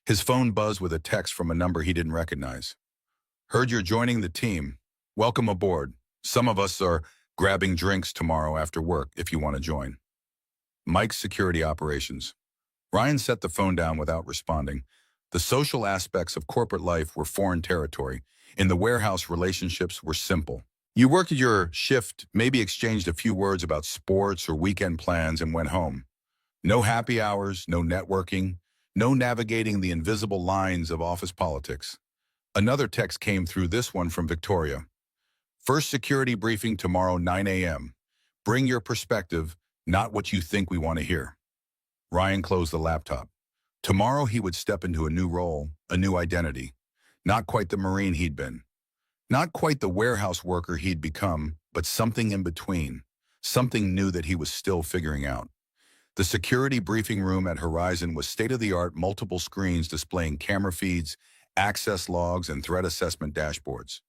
His phone buzzed with a text from a number he didn't recognize. "Heard you're joining the team. Welcome aboard. Some of us are grabbing drinks tomorrow after work if you want to join." Mike's Security Operations. Ryan set the phone down without responding. The social aspects of corporate life were foreign territory. In the warehouse, relationships were simple, You worked your shift, maybe exchanged a few words about sports or weekend plans and went home. No happy hours, no networking, no navigating the invisible lines of office politics. Another text came through, this one from Victoria. First security briefing tomorrow, 9 a.m. Bring your perspective, not what you think we want to hear. Ryan closed the laptop. Tomorrow he would step into a new role, a new identity. Not quite the Marine he'd been. Not quite the warehouse worker he'd become, but something in between. Something new that he was still figuring out. The security briefing room at Horizon was state-of-the-art, multiple screens displaying camera feeds, access logs, and threat assessment dashboards.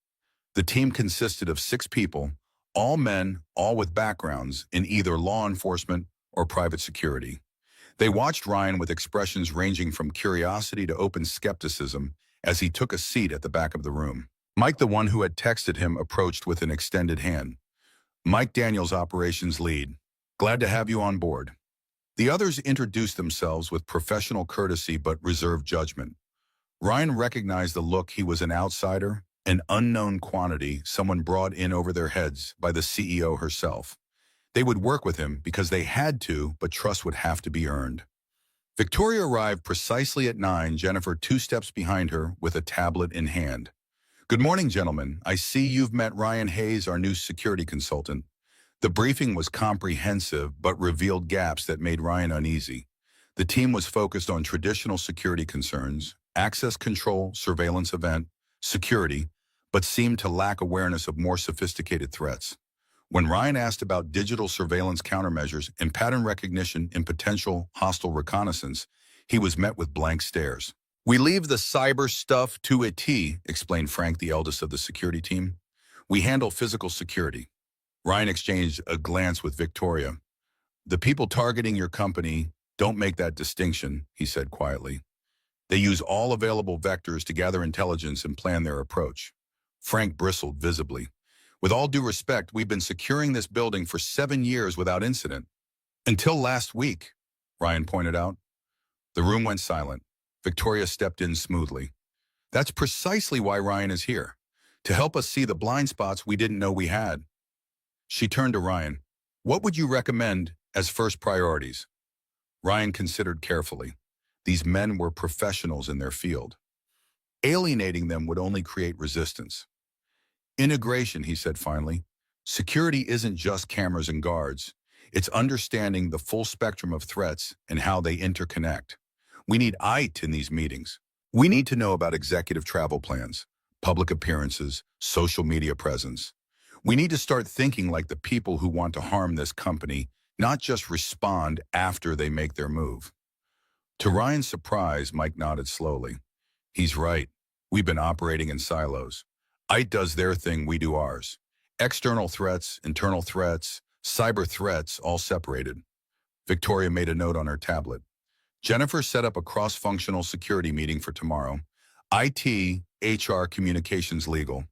The team consisted of 6 people, all men, all with backgrounds in either law enforcement or private security. They watched Ryan with expressions ranging from curiosity to open skepticism as he took a seat at the back of the room. Mike, the one who had texted him, approached with an extended hand. Mike Daniels, operations lead. Glad to have you on board. The others introduced themselves with professional courtesy but reserved judgment. Ryan recognized the look. He was an outsider, an unknown quantity, someone brought in over their heads by the CEO herself. They would work with him because they had to, but trust would have to be earned. Victoria arrived precisely at 9, Jennifer 2 steps behind her with a tablet in hand. Good morning, gentlemen. I see you've met Ryan Hayes, our new security consultant. The briefing was comprehensive but revealed gaps that made Ryan uneasy. The team was focused on traditional security concerns, access control, surveillance event, security, but seemed to lack awareness of more sophisticated threats. When Ryan asked about digital surveillance countermeasures and pattern recognition in potential hostile reconnaissance, he was met with blank stares. We leave the cyber stuff to a T, explained Frank, the eldest of the security team. We handle physical security. Ryan exchanged a glance with Victoria. The people targeting your company don't make that distinction, he said quietly. They use all available vectors to gather intelligence and plan their approach. Frank bristled visibly. With all due respect, we've been securing this building for 7 years without incident. Until last week, Ryan pointed out. The room went silent. Victoria stepped in smoothly. That's precisely why Ryan is here, to help us see the blind spots we didn't know we had. She turned to Ryan. What would you recommend as first priorities? Ryan considered carefully. These men were professionals in their field. Alienating them would only create resistance. Integration, he said finally. Security isn't just cameras and guards. It's understanding the full spectrum of threats and how they interconnect. We need IT in these meetings. We need to know about executive travel plans, public appearances, social media presence. We need to start thinking like the people who want to harm this company, not just respond after they make their move. To Ryan's surprise, Mike nodded slowly. He's right. We've been operating in silos. IT does their thing, we do ours. External threats, internal threats, cyber threats, all separated. Victoria made a note on her tablet. Jennifer set up a cross-functional security meeting for tomorrow. IT, HR, communications, legal.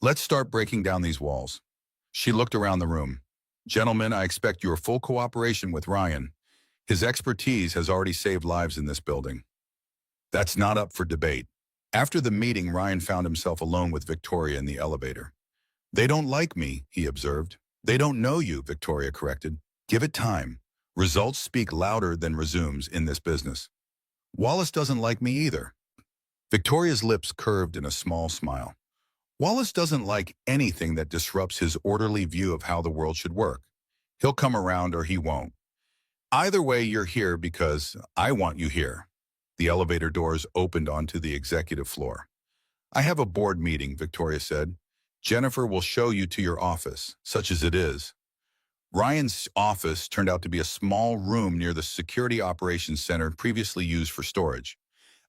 Let's start breaking down these walls. She looked around the room. Gentlemen, I expect your full cooperation with Ryan. His expertise has already saved lives in this building. That's not up for debate. After the meeting, Ryan found himself alone with Victoria in the elevator. They don't like me, he observed. They don't know you, Victoria corrected. Give it time. Results speak louder than resumes in this business. Wallace doesn't like me either. Victoria's lips curved in a small smile. Wallace doesn't like anything that disrupts his orderly view of how the world should work. He'll come around or he won't. Either way, you're here because I want you here. The elevator doors opened onto the executive floor. I have a board meeting, Victoria said. Jennifer will show you to your office, such as it is. Ryan's office turned out to be a small room near the Security Operations Center previously used for storage.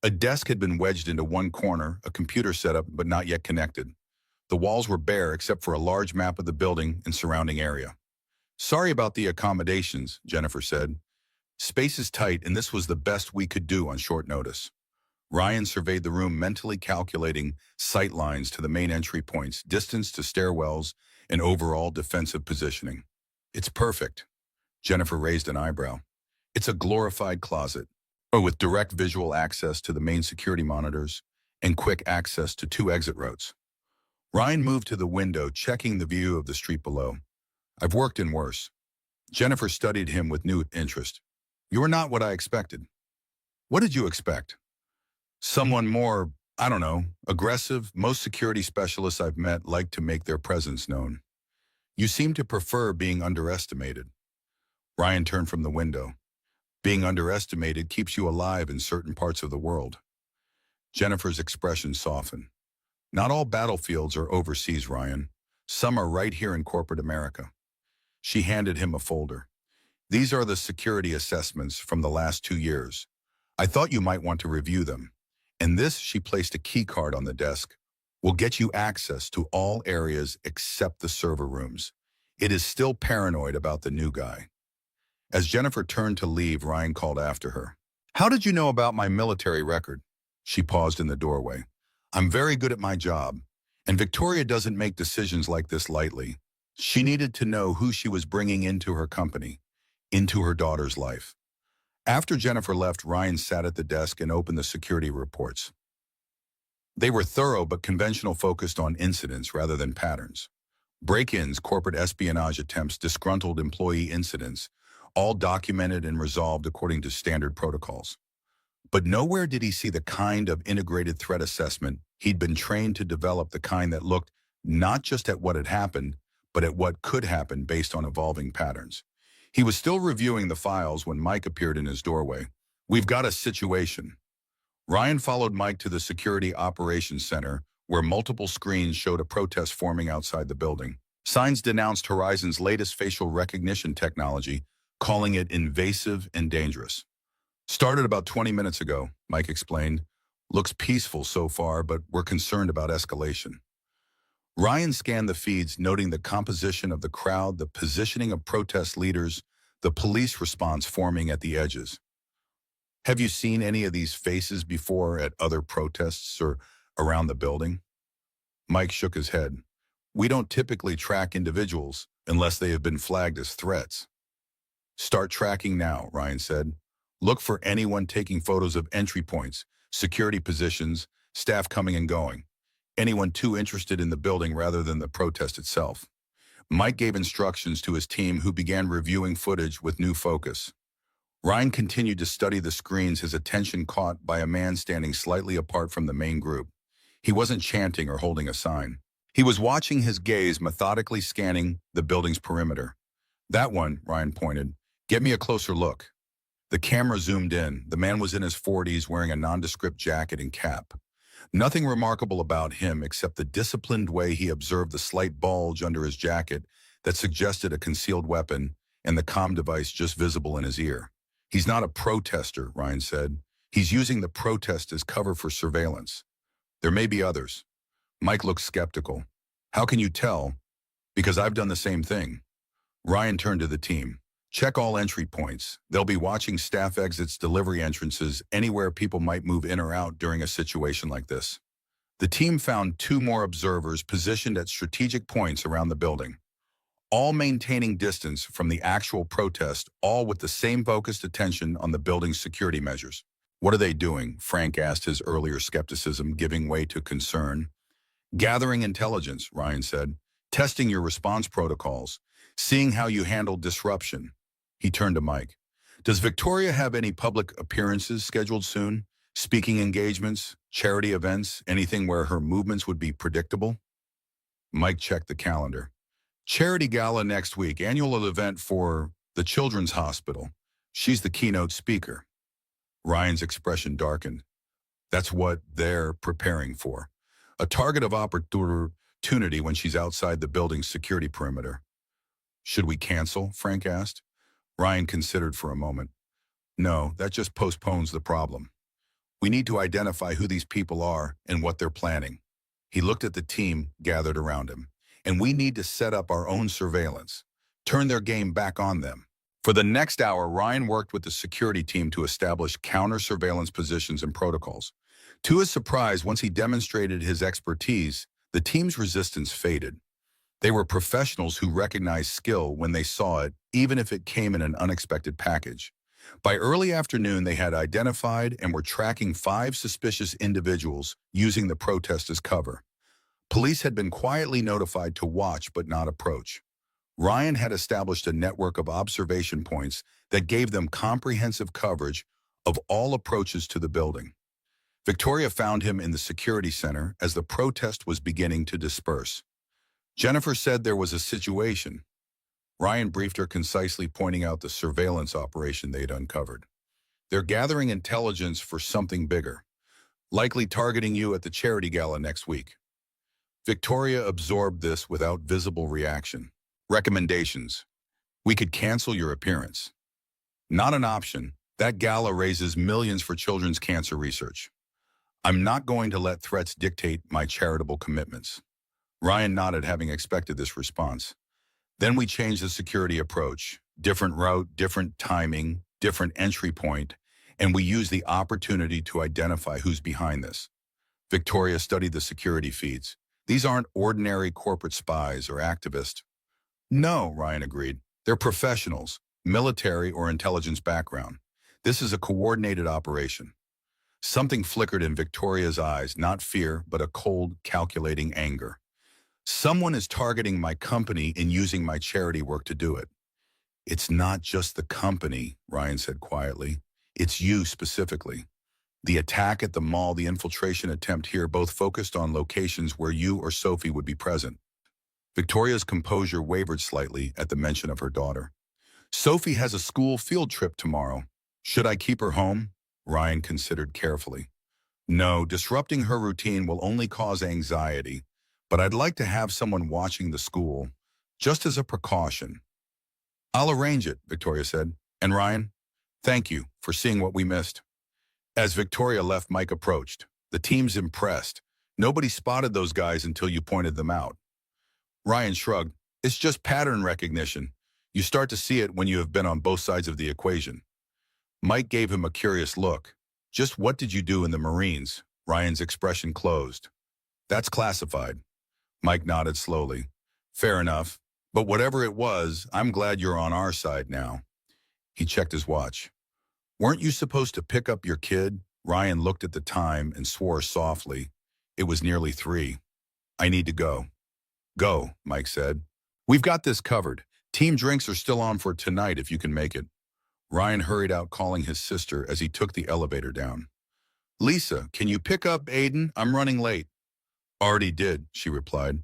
A desk had been wedged into one corner, a computer setup but not yet connected. The walls were bare except for a large map of the building and surrounding area. Sorry about the accommodations, Jennifer said. Space is tight and this was the best we could do on short notice. Ryan surveyed the room, mentally calculating sight lines to the main entry points, distance to stairwells, and overall defensive positioning. It's perfect. Jennifer raised an eyebrow. It's a glorified closet, with direct visual access to the main security monitors and quick access to 2 exit routes. Ryan moved to the window, checking the view of the street below. I've worked in worse. Jennifer studied him with new interest. You are not what I expected. What did you expect? Someone more, I don't know, aggressive. Most security specialists I've met like to make their presence known. You seem to prefer being underestimated. Ryan turned from the window. Being underestimated keeps you alive in certain parts of the world. Jennifer's expression softened. Not all battlefields are overseas, Ryan. Some are right here in corporate America. She handed him a folder. These are the security assessments from the last 2 years. I thought you might want to review them. And this, she placed a key card on the desk, will get you access to all areas except the server rooms. It is still paranoid about the new guy. As Jennifer turned to leave, Ryan called after her. How did you know about my military record? She paused in the doorway. I'm very good at my job, and Victoria doesn't make decisions like this lightly. She needed to know who she was bringing into her company, into her daughter's life. After Jennifer left, Ryan sat at the desk and opened the security reports. They were thorough but conventional, focused on incidents rather than patterns. Break-ins, corporate espionage attempts, disgruntled employee incidents, all documented and resolved according to standard protocols. But nowhere did he see the kind of integrated threat assessment he'd been trained to develop, the kind that looked not just at what had happened, but at what could happen based on evolving patterns. He was still reviewing the files when Mike appeared in his doorway. We've got a situation. Ryan followed Mike to the Security Operations Center, where multiple screens showed a protest forming outside the building. Signs denounced Horizon's latest facial recognition technology, calling it invasive and dangerous. Started about 20 minutes ago, Mike explained. Looks peaceful so far, but we're concerned about escalation. Ryan scanned the feeds, noting the composition of the crowd, the positioning of protest leaders, the police response forming at the edges. Have you seen any of these faces before at other protests or around the building? Mike shook his head. We don't typically track individuals unless they have been flagged as threats. Start tracking now, Ryan said. Look for anyone taking photos of entry points, security positions, staff coming and going. Anyone too interested in the building rather than the protest itself. Mike gave instructions to his team, who began reviewing footage with new focus. Ryan continued to study the screens, his attention caught by a man standing slightly apart from the main group. He wasn't chanting or holding a sign. He was watching, his gaze methodically scanning the building's perimeter. That one, Ryan pointed. Get me a closer look. The camera zoomed in. The man was in his 40s, wearing a nondescript jacket and cap. Nothing remarkable about him except the disciplined way he observed the slight bulge under his jacket that suggested a concealed weapon, and the comm device just visible in his ear. He's not a protester, Ryan said. He's using the protest as cover for surveillance. There may be others. Mike looked skeptical. How can you tell? Because I've done the same thing. Ryan turned to the team. Check all entry points. They'll be watching staff exits, delivery entrances, anywhere people might move in or out during a situation like this. The team found 2 more observers positioned at strategic points around the building, all maintaining distance from the actual protest, all with the same focused attention on the building's security measures. What are they doing? Frank asked, his earlier skepticism giving way to concern. Gathering intelligence, Ryan said. Testing your response protocols. Seeing how you handle disruption. He turned to Mike. Does Victoria have any public appearances scheduled soon? Speaking engagements, charity events, anything where her movements would be predictable? Mike checked the calendar. Charity gala next week, annual event for the Children's Hospital. She's the keynote speaker. Ryan's expression darkened. That's what they're preparing for. A target of opportunity when she's outside the building's security perimeter. Should we cancel? Frank asked. Ryan considered for a moment. No, that just postpones the problem. We need to identify who these people are and what they're planning. He looked at the team gathered around him. And we need to set up our own surveillance. Turn their game back on them. For the next hour, Ryan worked with the security team to establish counter-surveillance positions and protocols. To his surprise, once he demonstrated his expertise, the team's resistance faded. They were professionals who recognized skill when they saw it, even if it came in an unexpected package. By early afternoon, they had identified and were tracking 5 suspicious individuals using the protest as cover. Police had been quietly notified to watch but not approach. Ryan had established a network of observation points that gave them comprehensive coverage of all approaches to the building. Victoria found him in the security center as the protest was beginning to disperse. Jennifer said there was a situation. Ryan briefed her concisely, pointing out the surveillance operation they'd uncovered. They're gathering intelligence for something bigger, likely targeting you at the charity gala next week. Victoria absorbed this without visible reaction. Recommendations. We could cancel your appearance. Not an option. That gala raises millions for children's cancer research. I'm not going to let threats dictate my charitable commitments. Ryan nodded, having expected this response. Then we changed the security approach. Different route, different timing, different entry point, and we used the opportunity to identify who's behind this. Victoria studied the security feeds. These aren't ordinary corporate spies or activists. No, Ryan agreed. They're professionals, military or intelligence background. This is a coordinated operation. Something flickered in Victoria's eyes, not fear, but a cold, calculating anger. Someone is targeting my company and using my charity work to do it. It's not just the company, Ryan said quietly. It's you specifically. The attack at the mall, the infiltration attempt here, both focused on locations where you or Sophie would be present. Victoria's composure wavered slightly at the mention of her daughter. Sophie has a school field trip tomorrow. Should I keep her home? Ryan considered carefully. No, disrupting her routine will only cause anxiety, but I'd like to have someone watching the school, just as a precaution. I'll arrange it, Victoria said. And Ryan, thank you for seeing what we missed. As Victoria left, Mike approached. The team's impressed. Nobody spotted those guys until you pointed them out. Ryan shrugged. It's just pattern recognition. You start to see it when you have been on both sides of the equation. Mike gave him a curious look. Just what did you do in the Marines? Ryan's expression closed. That's classified. Mike nodded slowly. Fair enough. But whatever it was, I'm glad you're on our side now. He checked his watch. Weren't you supposed to pick up your kid? Ryan looked at the time and swore softly. It was nearly 3. I need to go. Go, Mike said. We've got this covered. Team drinks are still on for tonight if you can make it. Ryan hurried out, calling his sister as he took the elevator down. Lisa, can you pick up Aiden? I'm running late. Already did, she replied.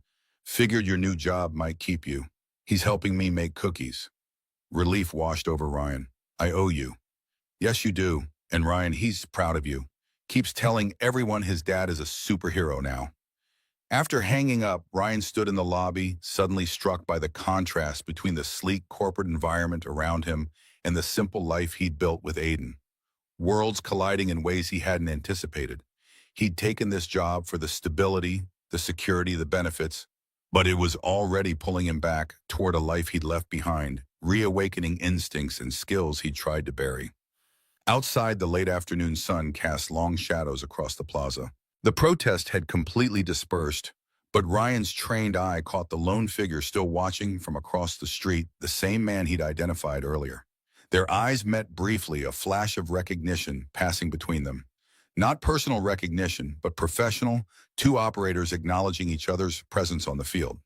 Figured your new job might keep you. He's helping me make cookies. Relief washed over Ryan. I owe you. Yes, you do. And Ryan, he's proud of you. Keeps telling everyone his dad is a superhero now. After hanging up, Ryan stood in the lobby, suddenly struck by the contrast between the sleek corporate environment around him and the simple life he'd built with Aiden. Worlds colliding in ways he hadn't anticipated. He'd taken this job for the stability, the security, the benefits, but it was already pulling him back toward a life he'd left behind, reawakening instincts and skills he'd tried to bury. Outside, the late afternoon sun cast long shadows across the plaza. The protest had completely dispersed, but Ryan's trained eye caught the lone figure still watching from across the street, the same man he'd identified earlier. Their eyes met briefly, a flash of recognition passing between them. Not personal recognition, but professional, 2 operators acknowledging each other's presence on the field.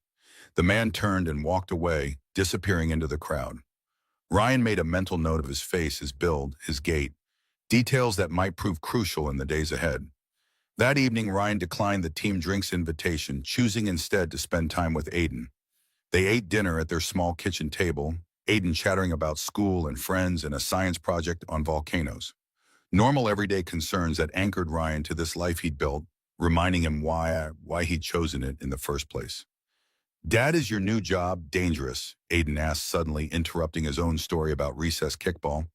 The man turned and walked away, disappearing into the crowd. Ryan made a mental note of his face, his build, his gait, details that might prove crucial in the days ahead. That evening, Ryan declined the team drinks invitation, choosing instead to spend time with Aiden. They ate dinner at their small kitchen table, Aiden chattering about school and friends and a science project on volcanoes. Normal everyday concerns that anchored Ryan to this life he'd built, reminding him why he'd chosen it in the first place. Dad, is your new job dangerous? Aiden asked, suddenly interrupting his own story about recess kickball.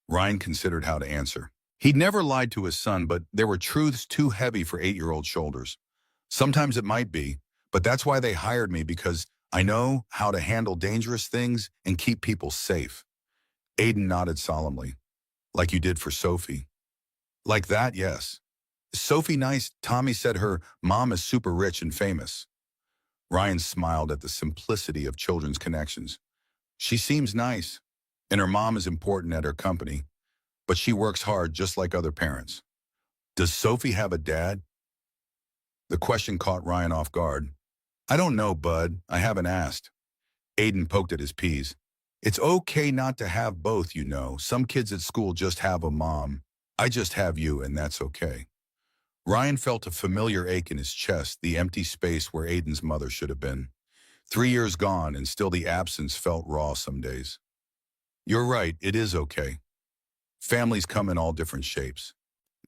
Ryan considered how to answer. He'd never lied to his son, but there were truths too heavy for 8-year-old shoulders. Sometimes it might be, but that's why they hired me, because I know how to handle dangerous things and keep people safe. Aiden nodded solemnly. Like you did for Sophie. Like that, yes. Is Sophie nice? Tommy said her mom is super rich and famous. Ryan smiled at the simplicity of children's connections. She seems nice, and her mom is important at her company, but she works hard just like other parents. Does Sophie have a dad? The question caught Ryan off guard. I don't know, bud. I haven't asked. Aiden poked at his peas. It's okay not to have both, you know. Some kids at school just have a mom. I just have you, and that's okay. Ryan felt a familiar ache in his chest, the empty space where Aiden's mother should have been. 3 years gone, and still the absence felt raw some days. You're right, it is okay. Families come in all different shapes.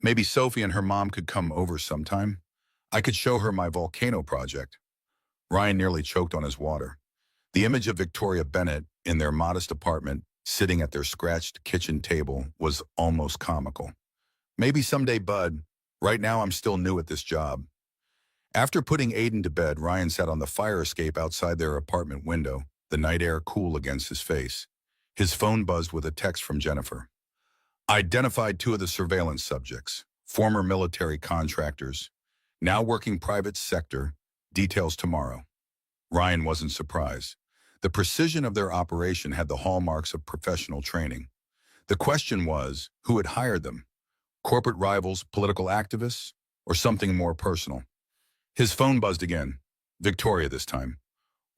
Maybe Sophie and her mom could come over sometime. I could show her my volcano project. Ryan nearly choked on his water. The image of Victoria Bennett in their modest apartment, sitting at their scratched kitchen table, was almost comical. Maybe someday, bud. Right now I'm still new at this job. After putting Aiden to bed, Ryan sat on the fire escape outside their apartment window, the night air cool against his face. His phone buzzed with a text from Jennifer. Identified 2 of the surveillance subjects, former military contractors, now working private sector, details tomorrow. Ryan wasn't surprised. The precision of their operation had the hallmarks of professional training. The question was, who had hired them? Corporate rivals, political activists, or something more personal? His phone buzzed again. Victoria this time.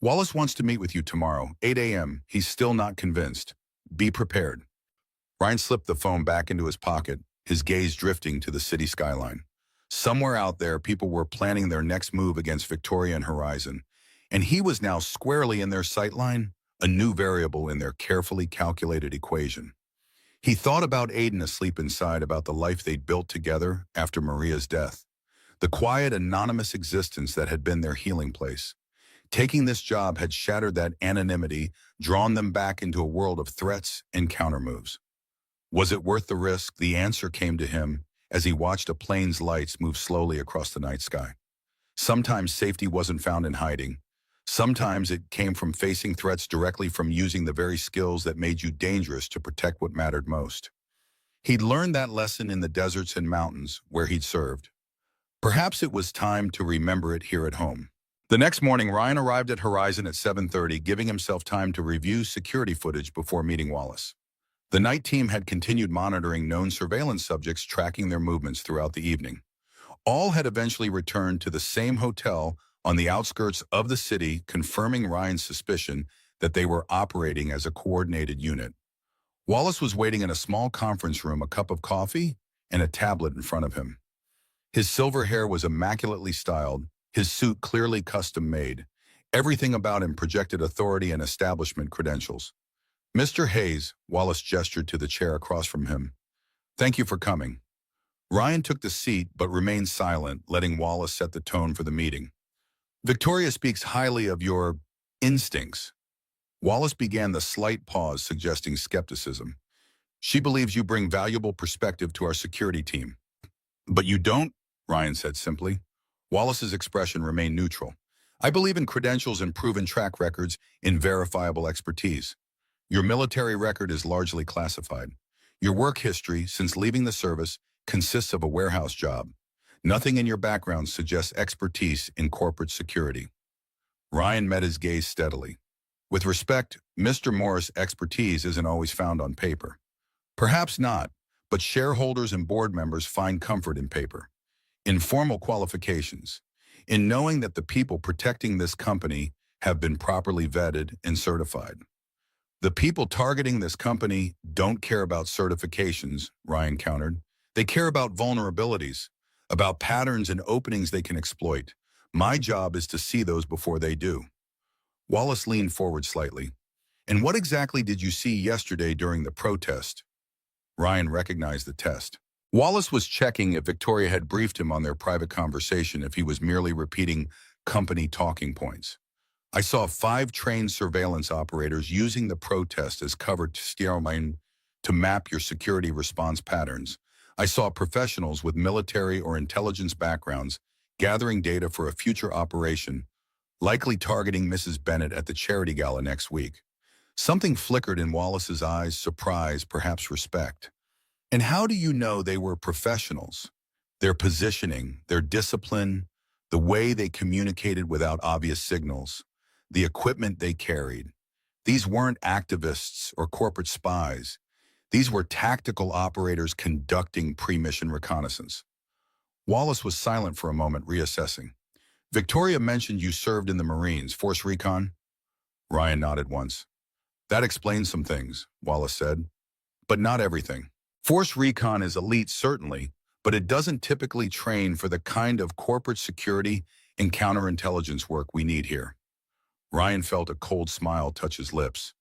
Wallace wants to meet with you tomorrow, 8 a.m. He's still not convinced. Be prepared. Ryan slipped the phone back into his pocket, his gaze drifting to the city skyline. Somewhere out there, people were planning their next move against Victoria and Horizon, and he was now squarely in their sightline, a new variable in their carefully calculated equation. He thought about Aiden asleep inside, about the life they'd built together after Maria's death, the quiet, anonymous existence that had been their healing place. Taking this job had shattered that anonymity, drawn them back into a world of threats and countermoves. Was it worth the risk? The answer came to him as he watched a plane's lights move slowly across the night sky. Sometimes safety wasn't found in hiding. Sometimes it came from facing threats directly, from using the very skills that made you dangerous to protect what mattered most. He'd learned that lesson in the deserts and mountains where he'd served. Perhaps it was time to remember it here at home. The next morning, Ryan arrived at Horizon at 7:30, giving himself time to review security footage before meeting Wallace. The night team had continued monitoring known surveillance subjects, tracking their movements throughout the evening. All had eventually returned to the same hotel on the outskirts of the city, confirming Ryan's suspicion that they were operating as a coordinated unit. Wallace was waiting in a small conference room, a cup of coffee and a tablet in front of him. His silver hair was immaculately styled, his suit clearly custom-made. Everything about him projected authority and establishment credentials. Mr. Hayes, Wallace gestured to the chair across from him. Thank you for coming. Ryan took the seat but remained silent, letting Wallace set the tone for the meeting. Victoria speaks highly of your instincts. Wallace began, the slight pause suggesting skepticism. She believes you bring valuable perspective to our security team. But you don't, Ryan said simply. Wallace's expression remained neutral. I believe in credentials and proven track records, in verifiable expertise. Your military record is largely classified. Your work history, since leaving the service, consists of a warehouse job. Nothing in your background suggests expertise in corporate security. Ryan met his gaze steadily. With respect, Mr. Morris' expertise isn't always found on paper. Perhaps not, but shareholders and board members find comfort in paper, in formal qualifications, in knowing that the people protecting this company have been properly vetted and certified. The people targeting this company don't care about certifications, Ryan countered. They care about vulnerabilities, about patterns and openings they can exploit. My job is to see those before they do. Wallace leaned forward slightly. And what exactly did you see yesterday during the protest? Ryan recognized the test. Wallace was checking if Victoria had briefed him on their private conversation, if he was merely repeating company talking points. I saw 5 trained surveillance operators using the protest as cover to map your security response patterns. I saw professionals with military or intelligence backgrounds gathering data for a future operation, likely targeting Mrs. Bennett at the charity gala next week. Something flickered in Wallace's eyes, surprise, perhaps respect. And how do you know they were professionals? Their positioning, their discipline, the way they communicated without obvious signals, the equipment they carried. These weren't activists or corporate spies. These were tactical operators conducting pre-mission reconnaissance. Wallace was silent for a moment, reassessing. Victoria mentioned you served in the Marines, Force Recon? Ryan nodded once. That explains some things, Wallace said. But not everything. Force Recon is elite, certainly, but it doesn't typically train for the kind of corporate security and counterintelligence work we need here. Ryan felt a cold smile touch his lips.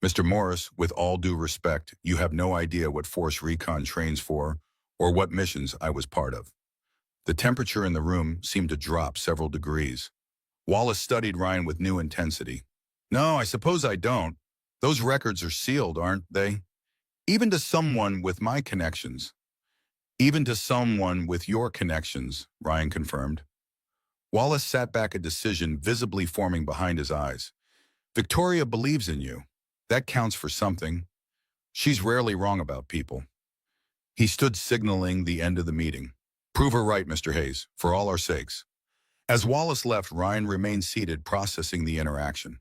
Mr. Morris, with all due respect, you have no idea what Force Recon trains for or what missions I was part of. The temperature in the room seemed to drop several degrees. Wallace studied Ryan with new intensity. No, I suppose I don't. Those records are sealed, aren't they? Even to someone with my connections. Even to someone with your connections, Ryan confirmed. Wallace sat back, a decision visibly forming behind his eyes. Victoria believes in you. That counts for something. She's rarely wrong about people. He stood signaling the end of the meeting. Prove her right, Mr. Hayes, for all our sakes. As Wallace left, Ryan remained seated, processing the interaction.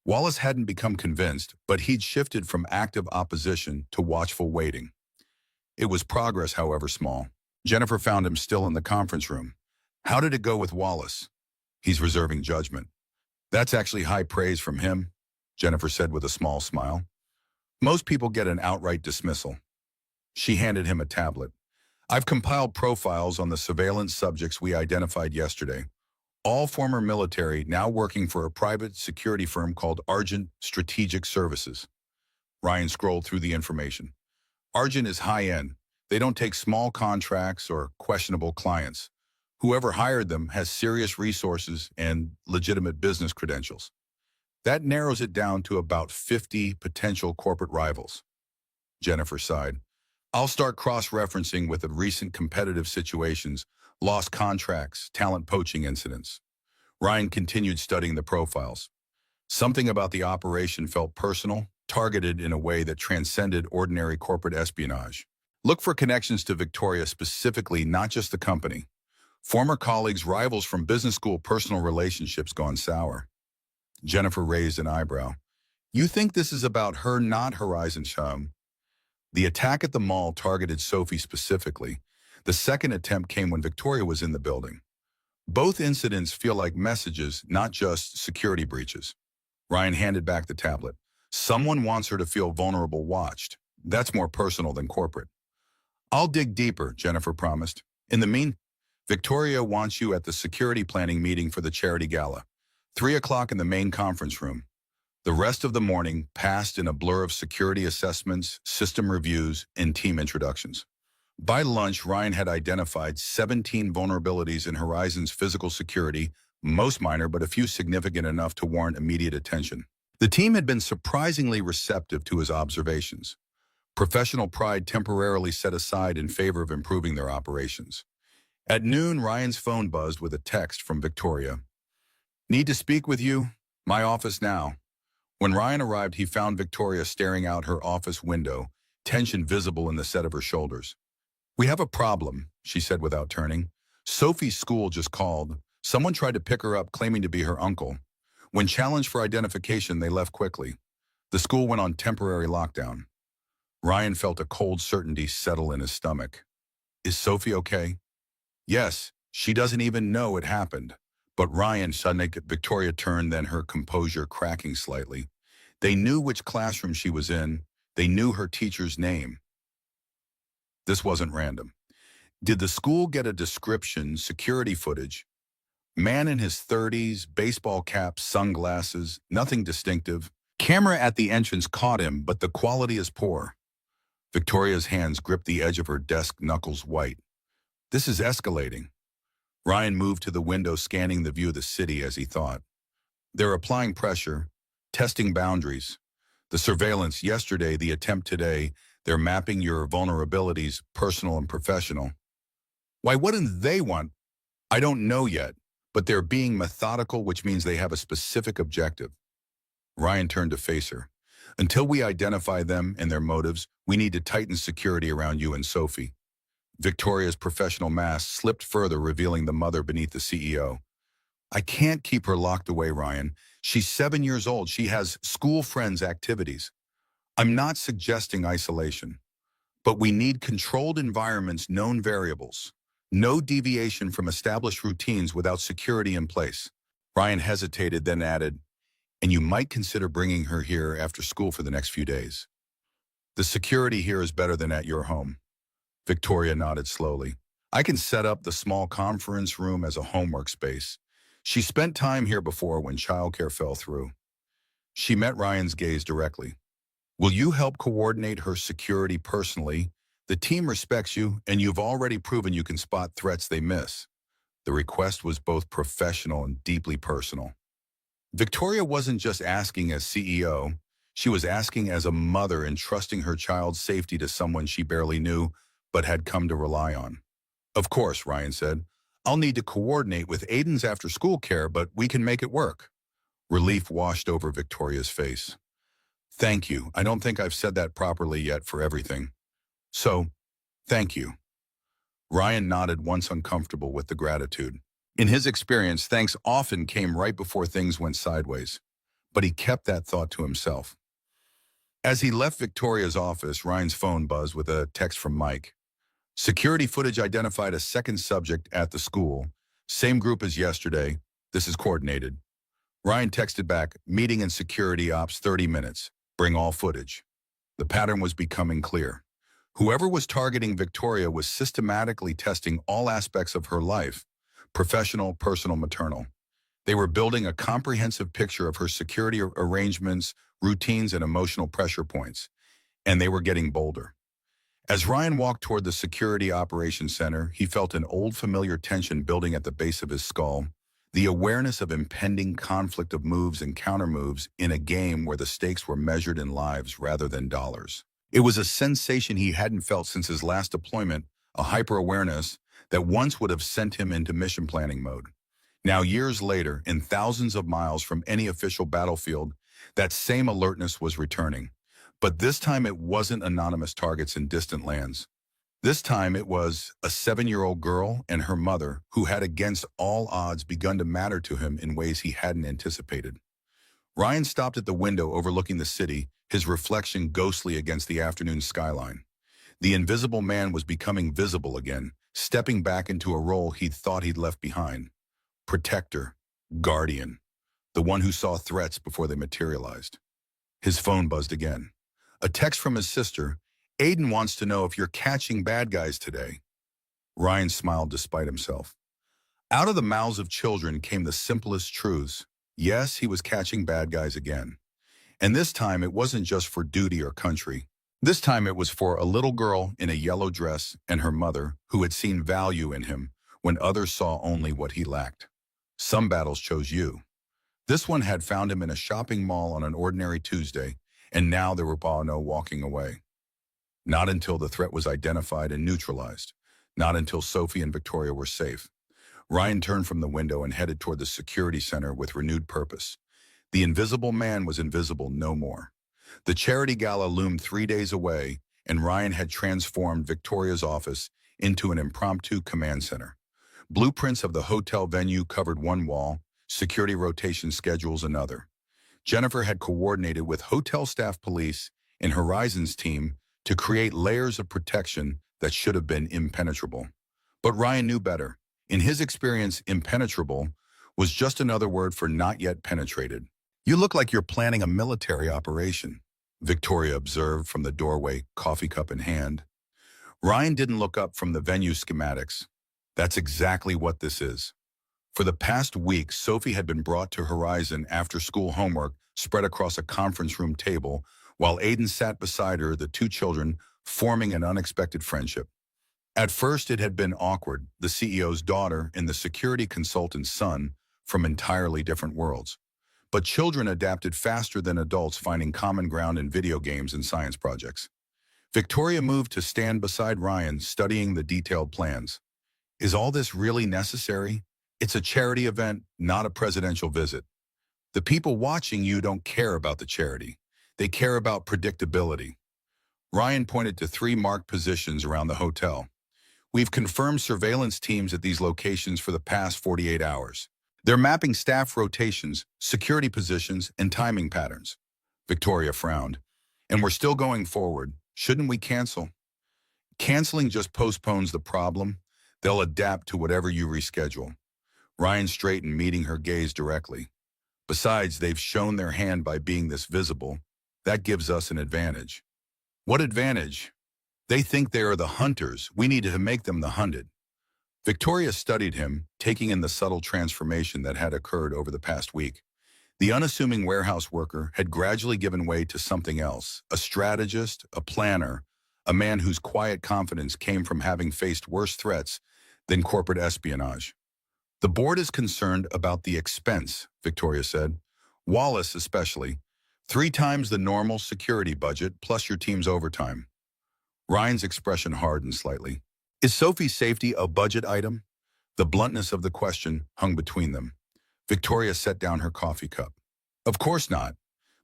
Wallace hadn't become convinced, but he'd shifted from active opposition to watchful waiting. It was progress, however small. Jennifer found him still in the conference room. How did it go with Wallace? He's reserving judgment. That's actually high praise from him, Jennifer said with a small smile. Most people get an outright dismissal. She handed him a tablet. I've compiled profiles on the surveillance subjects we identified yesterday. All former military, now working for a private security firm called Argent Strategic Services. Ryan scrolled through the information. Argent is high-end. They don't take small contracts or questionable clients. Whoever hired them has serious resources and legitimate business credentials. That narrows it down to about 50 potential corporate rivals. Jennifer sighed. I'll start cross-referencing with the recent competitive situations, lost contracts, talent poaching incidents. Ryan continued studying the profiles. Something about the operation felt personal, targeted in a way that transcended ordinary corporate espionage. Look for connections to Victoria specifically, not just the company. Former colleagues, rivals from business school, personal relationships gone sour. Jennifer raised an eyebrow. You think this is about her, not Horizon Chum? The attack at the mall targeted Sophie specifically. The second attempt came when Victoria was in the building. Both incidents feel like messages, not just security breaches. Ryan handed back the tablet. Someone wants her to feel vulnerable, watched. That's more personal than corporate. I'll dig deeper, Jennifer promised. In the meantime, Victoria wants you at the security planning meeting for the charity gala. 3 o'clock in the main conference room. The rest of the morning passed in a blur of security assessments, system reviews, and team introductions. By lunch, Ryan had identified 17 vulnerabilities in Horizon's physical security, most minor but a few significant enough to warrant immediate attention. The team had been surprisingly receptive to his observations. Professional pride temporarily set aside in favor of improving their operations. At noon, Ryan's phone buzzed with a text from Victoria. Need to speak with you? My office now. When Ryan arrived, he found Victoria staring out her office window, tension visible in the set of her shoulders. We have a problem, she said without turning. Sophie's school just called. Someone tried to pick her up, claiming to be her uncle. When challenged for identification, they left quickly. The school went on temporary lockdown. Ryan felt a cold certainty settle in his stomach. Is Sophie okay? Yes, she doesn't even know it happened. But Ryan, suddenly Victoria turned, then her composure cracking slightly. They knew which classroom she was in. They knew her teacher's name. This wasn't random. Did the school get a description, security footage? Man in his 30s, baseball cap, sunglasses, nothing distinctive. Camera at the entrance caught him, but the quality is poor. Victoria's hands gripped the edge of her desk, knuckles white. This is escalating. Ryan moved to the window, scanning the view of the city as he thought. They're applying pressure, testing boundaries. The surveillance yesterday, the attempt today, they're mapping your vulnerabilities, personal and professional. Why wouldn't they want? I don't know yet, but they're being methodical, which means they have a specific objective. Ryan turned to face her. Until we identify them and their motives, we need to tighten security around you and Sophie. Victoria's professional mask slipped further, revealing the mother beneath the CEO. I can't keep her locked away, Ryan. She's 7 years old. She has school friends, activities. I'm not suggesting isolation, but we need controlled environments, known variables. No deviation from established routines without security in place. Ryan hesitated, then added, and you might consider bringing her here after school for the next few days. The security here is better than at your home. Victoria nodded slowly. I can set up the small conference room as a homework space. She spent time here before when childcare fell through. She met Ryan's gaze directly. Will you help coordinate her security personally? The team respects you, and you've already proven you can spot threats they miss. The request was both professional and deeply personal. Victoria wasn't just asking as CEO, she was asking as a mother, entrusting her child's safety to someone she barely knew but had come to rely on. Of course, Ryan said, I'll need to coordinate with Aiden's after-school care, but we can make it work. Relief washed over Victoria's face. Thank you. I don't think I've said that properly yet for everything. So, thank you. Ryan nodded, once uncomfortable with the gratitude. In his experience, thanks often came right before things went sideways, but he kept that thought to himself. As he left Victoria's office, Ryan's phone buzzed with a text from Mike. Security footage identified a second subject at the school. Same group as yesterday. This is coordinated. Ryan texted back, meeting in security ops 30 minutes. Bring all footage. The pattern was becoming clear. Whoever was targeting Victoria was systematically testing all aspects of her life, professional, personal, maternal. They were building a comprehensive picture of her security arrangements, routines, and emotional pressure points, and they were getting bolder. As Ryan walked toward the Security Operations Center, he felt an old familiar tension building at the base of his skull, the awareness of impending conflict of moves and countermoves in a game where the stakes were measured in lives rather than dollars. It was a sensation he hadn't felt since his last deployment, a hyper-awareness that once would have sent him into mission planning mode. Now, years later, and thousands of miles from any official battlefield, that same alertness was returning. But this time it wasn't anonymous targets in distant lands. This time it was a 7-year-old girl and her mother who had against all odds begun to matter to him in ways he hadn't anticipated. Ryan stopped at the window overlooking the city, his reflection ghostly against the afternoon skyline. The invisible man was becoming visible again, stepping back into a role he'd thought he'd left behind. Protector, guardian, the one who saw threats before they materialized. His phone buzzed again. A text from his sister. Aiden wants to know if you're catching bad guys today. Ryan smiled despite himself. Out of the mouths of children came the simplest truths. Yes, he was catching bad guys again. And this time it wasn't just for duty or country. This time it was for a little girl in a yellow dress and her mother who had seen value in him when others saw only what he lacked. Some battles chose you. This one had found him in a shopping mall on an ordinary Tuesday, and now there were no walking away. Not until the threat was identified and neutralized. Not until Sophie and Victoria were safe. Ryan turned from the window and headed toward the security center with renewed purpose. The invisible man was invisible no more. The charity gala loomed 3 days away, and Ryan had transformed Victoria's office into an impromptu command center. Blueprints of the hotel venue covered one wall, security rotation schedules another. Jennifer had coordinated with hotel staff, police, and Horizon's team to create layers of protection that should have been impenetrable. But Ryan knew better. In his experience, impenetrable was just another word for not yet penetrated. You look like you're planning a military operation, Victoria observed from the doorway, coffee cup in hand. Ryan didn't look up from the venue schematics. That's exactly what this is. For the past week, Sophie had been brought to Horizon after school homework spread across a conference room table, while Aiden sat beside her, the two children forming an unexpected friendship. At first, it had been awkward, the CEO's daughter and the security consultant's son from entirely different worlds. But children adapted faster than adults, finding common ground in video games and science projects. Victoria moved to stand beside Ryan, studying the detailed plans. Is all this really necessary? It's a charity event, not a presidential visit. The people watching you don't care about the charity. They care about predictability. Ryan pointed to 3 marked positions around the hotel. We've confirmed surveillance teams at these locations for the past 48 hours. They're mapping staff rotations, security positions, and timing patterns. Victoria frowned. And we're still going forward. Shouldn't we cancel? Canceling just postpones the problem. They'll adapt to whatever you reschedule. Ryan straightened, meeting her gaze directly. Besides, they've shown their hand by being this visible. That gives us an advantage. What advantage? They think they are the hunters. We need to make them the hunted. Victoria studied him, taking in the subtle transformation that had occurred over the past week. The unassuming warehouse worker had gradually given way to something else, a strategist, a planner, a man whose quiet confidence came from having faced worse threats than corporate espionage. The board is concerned about the expense, Victoria said. Wallace especially. 3 times the normal security budget plus your team's overtime. Ryan's expression hardened slightly. Is Sophie's safety a budget item? The bluntness of the question hung between them. Victoria set down her coffee cup. Of course not,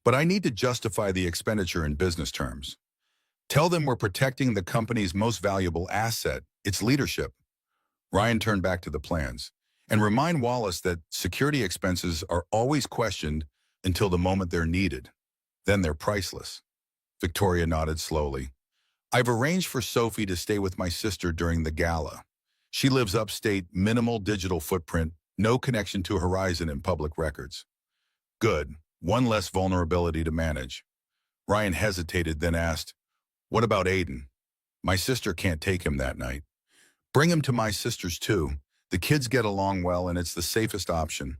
but I need to justify the expenditure in business terms. Tell them we're protecting the company's most valuable asset, its leadership. Ryan turned back to the plans. And remind Wallace that security expenses are always questioned until the moment they're needed. Then they're priceless. Victoria nodded slowly. I've arranged for Sophie to stay with my sister during the gala. She lives upstate, minimal digital footprint, no connection to Horizon and public records. Good. One less vulnerability to manage. Ryan hesitated, then asked, what about Aiden? My sister can't take him that night. Bring him to my sister's too. The kids get along well and it's the safest option.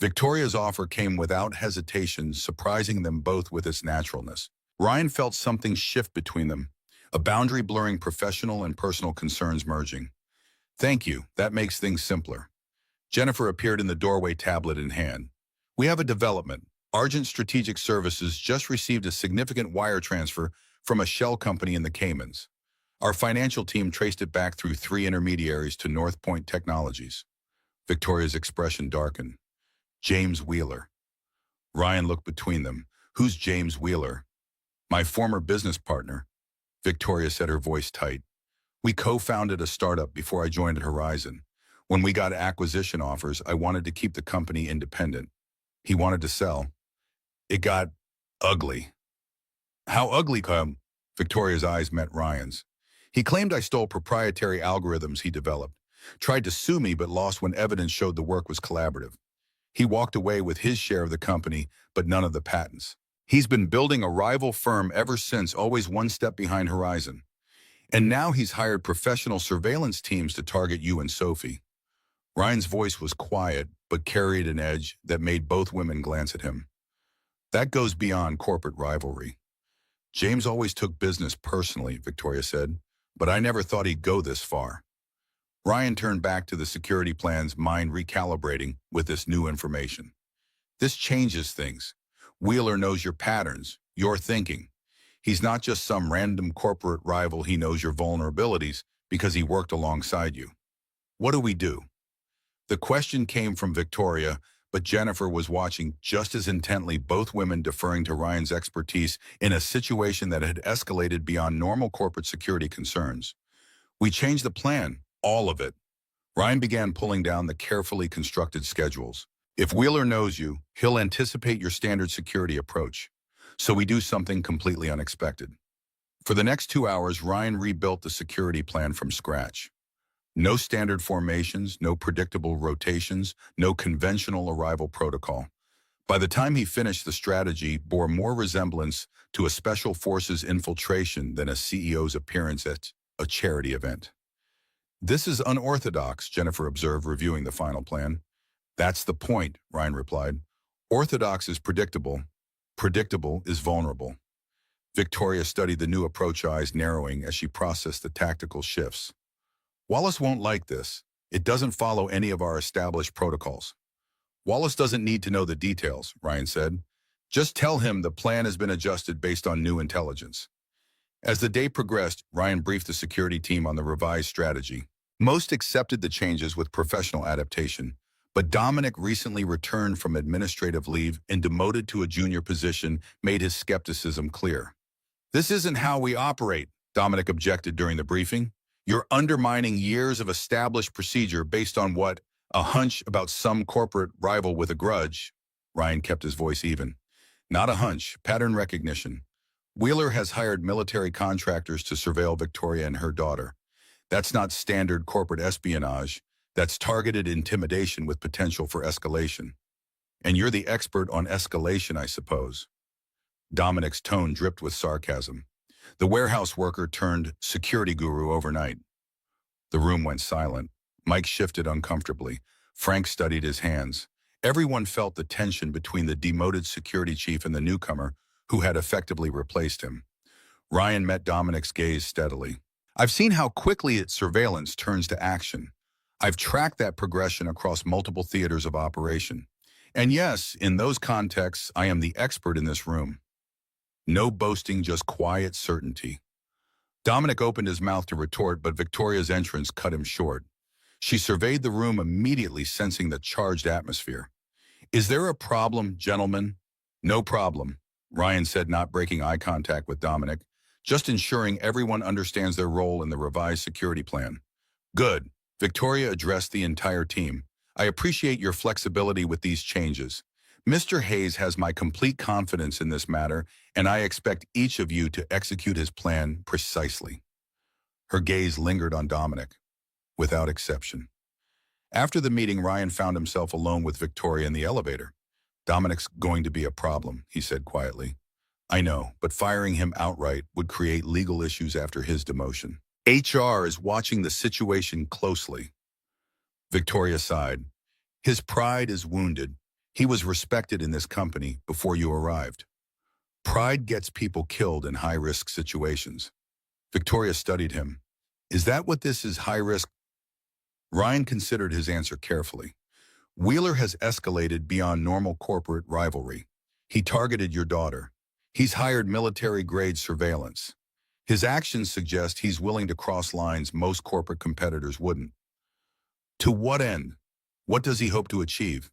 Victoria's offer came without hesitation, surprising them both with its naturalness. Ryan felt something shift between them, a boundary blurring professional and personal concerns merging. Thank you, that makes things simpler. Jennifer appeared in the doorway, tablet in hand. We have a development. Argent Strategic Services just received a significant wire transfer from a shell company in the Caymans. Our financial team traced it back through 3 intermediaries to North Point Technologies. Victoria's expression darkened. James Wheeler. Ryan looked between them. Who's James Wheeler? My former business partner. Victoria said, her voice tight. We co-founded a startup before I joined Horizon. When we got acquisition offers, I wanted to keep the company independent. He wanted to sell. It got ugly. How ugly, come? Victoria's eyes met Ryan's. He claimed I stole proprietary algorithms he developed, tried to sue me but lost when evidence showed the work was collaborative. He walked away with his share of the company, but none of the patents. He's been building a rival firm ever since, always one step behind Horizon. And now he's hired professional surveillance teams to target you and Sophie. Ryan's voice was quiet, but carried an edge that made both women glance at him. That goes beyond corporate rivalry. James always took business personally, Victoria said, but I never thought he'd go this far. Ryan turned back to the security plans, mind recalibrating with this new information. This changes things. Wheeler knows your patterns, your thinking. He's not just some random corporate rival. He knows your vulnerabilities because he worked alongside you. What do we do? The question came from Victoria, but Jennifer was watching just as intently, both women deferring to Ryan's expertise in a situation that had escalated beyond normal corporate security concerns. We changed the plan, all of it. Ryan began pulling down the carefully constructed schedules. If Wheeler knows you, he'll anticipate your standard security approach. So we do something completely unexpected. For the next 2 hours, Ryan rebuilt the security plan from scratch. No standard formations, no predictable rotations, no conventional arrival protocol. By the time he finished, the strategy bore more resemblance to a special forces infiltration than a CEO's appearance at a charity event. This is unorthodox, Jennifer observed, reviewing the final plan. That's the point, Ryan replied. Orthodox is predictable. Predictable is vulnerable. Victoria studied the new approach, eyes narrowing as she processed the tactical shifts. Wallace won't like this. It doesn't follow any of our established protocols. Wallace doesn't need to know the details, Ryan said. Just tell him the plan has been adjusted based on new intelligence. As the day progressed, Ryan briefed the security team on the revised strategy. Most accepted the changes with professional adaptation, but Dominic, recently returned from administrative leave and demoted to a junior position, made his skepticism clear. This isn't how we operate, Dominic objected during the briefing. You're undermining years of established procedure based on what? A hunch about some corporate rival with a grudge. Ryan kept his voice even. Not a hunch, pattern recognition. Wheeler has hired military contractors to surveil Victoria and her daughter. That's not standard corporate espionage. That's targeted intimidation with potential for escalation. And you're the expert on escalation, I suppose. Dominic's tone dripped with sarcasm. The warehouse worker turned security guru overnight. The room went silent. Mike shifted uncomfortably. Frank studied his hands. Everyone felt the tension between the demoted security chief and the newcomer who had effectively replaced him. Ryan met Dominic's gaze steadily. I've seen how quickly its surveillance turns to action. I've tracked that progression across multiple theaters of operation. And yes, in those contexts, I am the expert in this room. No boasting, just quiet certainty. Dominic opened his mouth to retort, but Victoria's entrance cut him short. She surveyed the room immediately, sensing the charged atmosphere. Is there a problem, gentlemen? No problem, Ryan said, not breaking eye contact with Dominic, just ensuring everyone understands their role in the revised security plan. Good. Victoria addressed the entire team. I appreciate your flexibility with these changes. Mr. Hayes has my complete confidence in this matter, and I expect each of you to execute his plan precisely. Her gaze lingered on Dominic, without exception. After the meeting, Ryan found himself alone with Victoria in the elevator. Dominic's going to be a problem, he said quietly. I know, but firing him outright would create legal issues after his demotion. HR is watching the situation closely. Victoria sighed. His pride is wounded. He was respected in this company before you arrived. Pride gets people killed in high-risk situations. Victoria studied him. Is that what this is, high-risk? Ryan considered his answer carefully. Wheeler has escalated beyond normal corporate rivalry. He targeted your daughter. He's hired military-grade surveillance. His actions suggest he's willing to cross lines most corporate competitors wouldn't. To what end? What does he hope to achieve?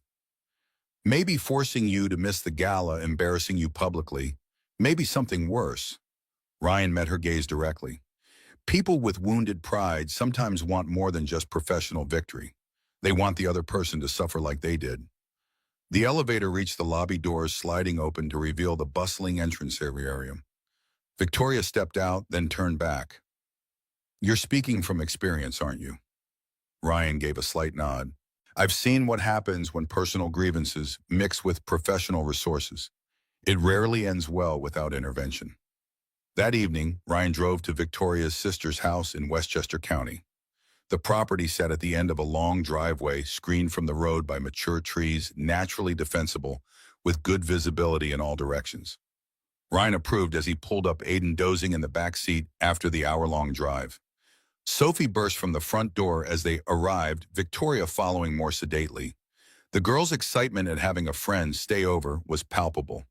Maybe forcing you to miss the gala, embarrassing you publicly. Maybe something worse. Ryan met her gaze directly. People with wounded pride sometimes want more than just professional victory. They want the other person to suffer like they did. The elevator reached the lobby doors, sliding open to reveal the bustling entrance area. Victoria stepped out, then turned back. You're speaking from experience, aren't you? Ryan gave a slight nod. I've seen what happens when personal grievances mix with professional resources. It rarely ends well without intervention. That evening, Ryan drove to Victoria's sister's house in Westchester County. The property sat at the end of a long driveway, screened from the road by mature trees, naturally defensible, with good visibility in all directions. Ryan approved as he pulled up, Aiden dozing in the back seat after the hour-long drive. Sophie burst from the front door as they arrived, Victoria following more sedately. The girl's excitement at having a friend stay over was palpable.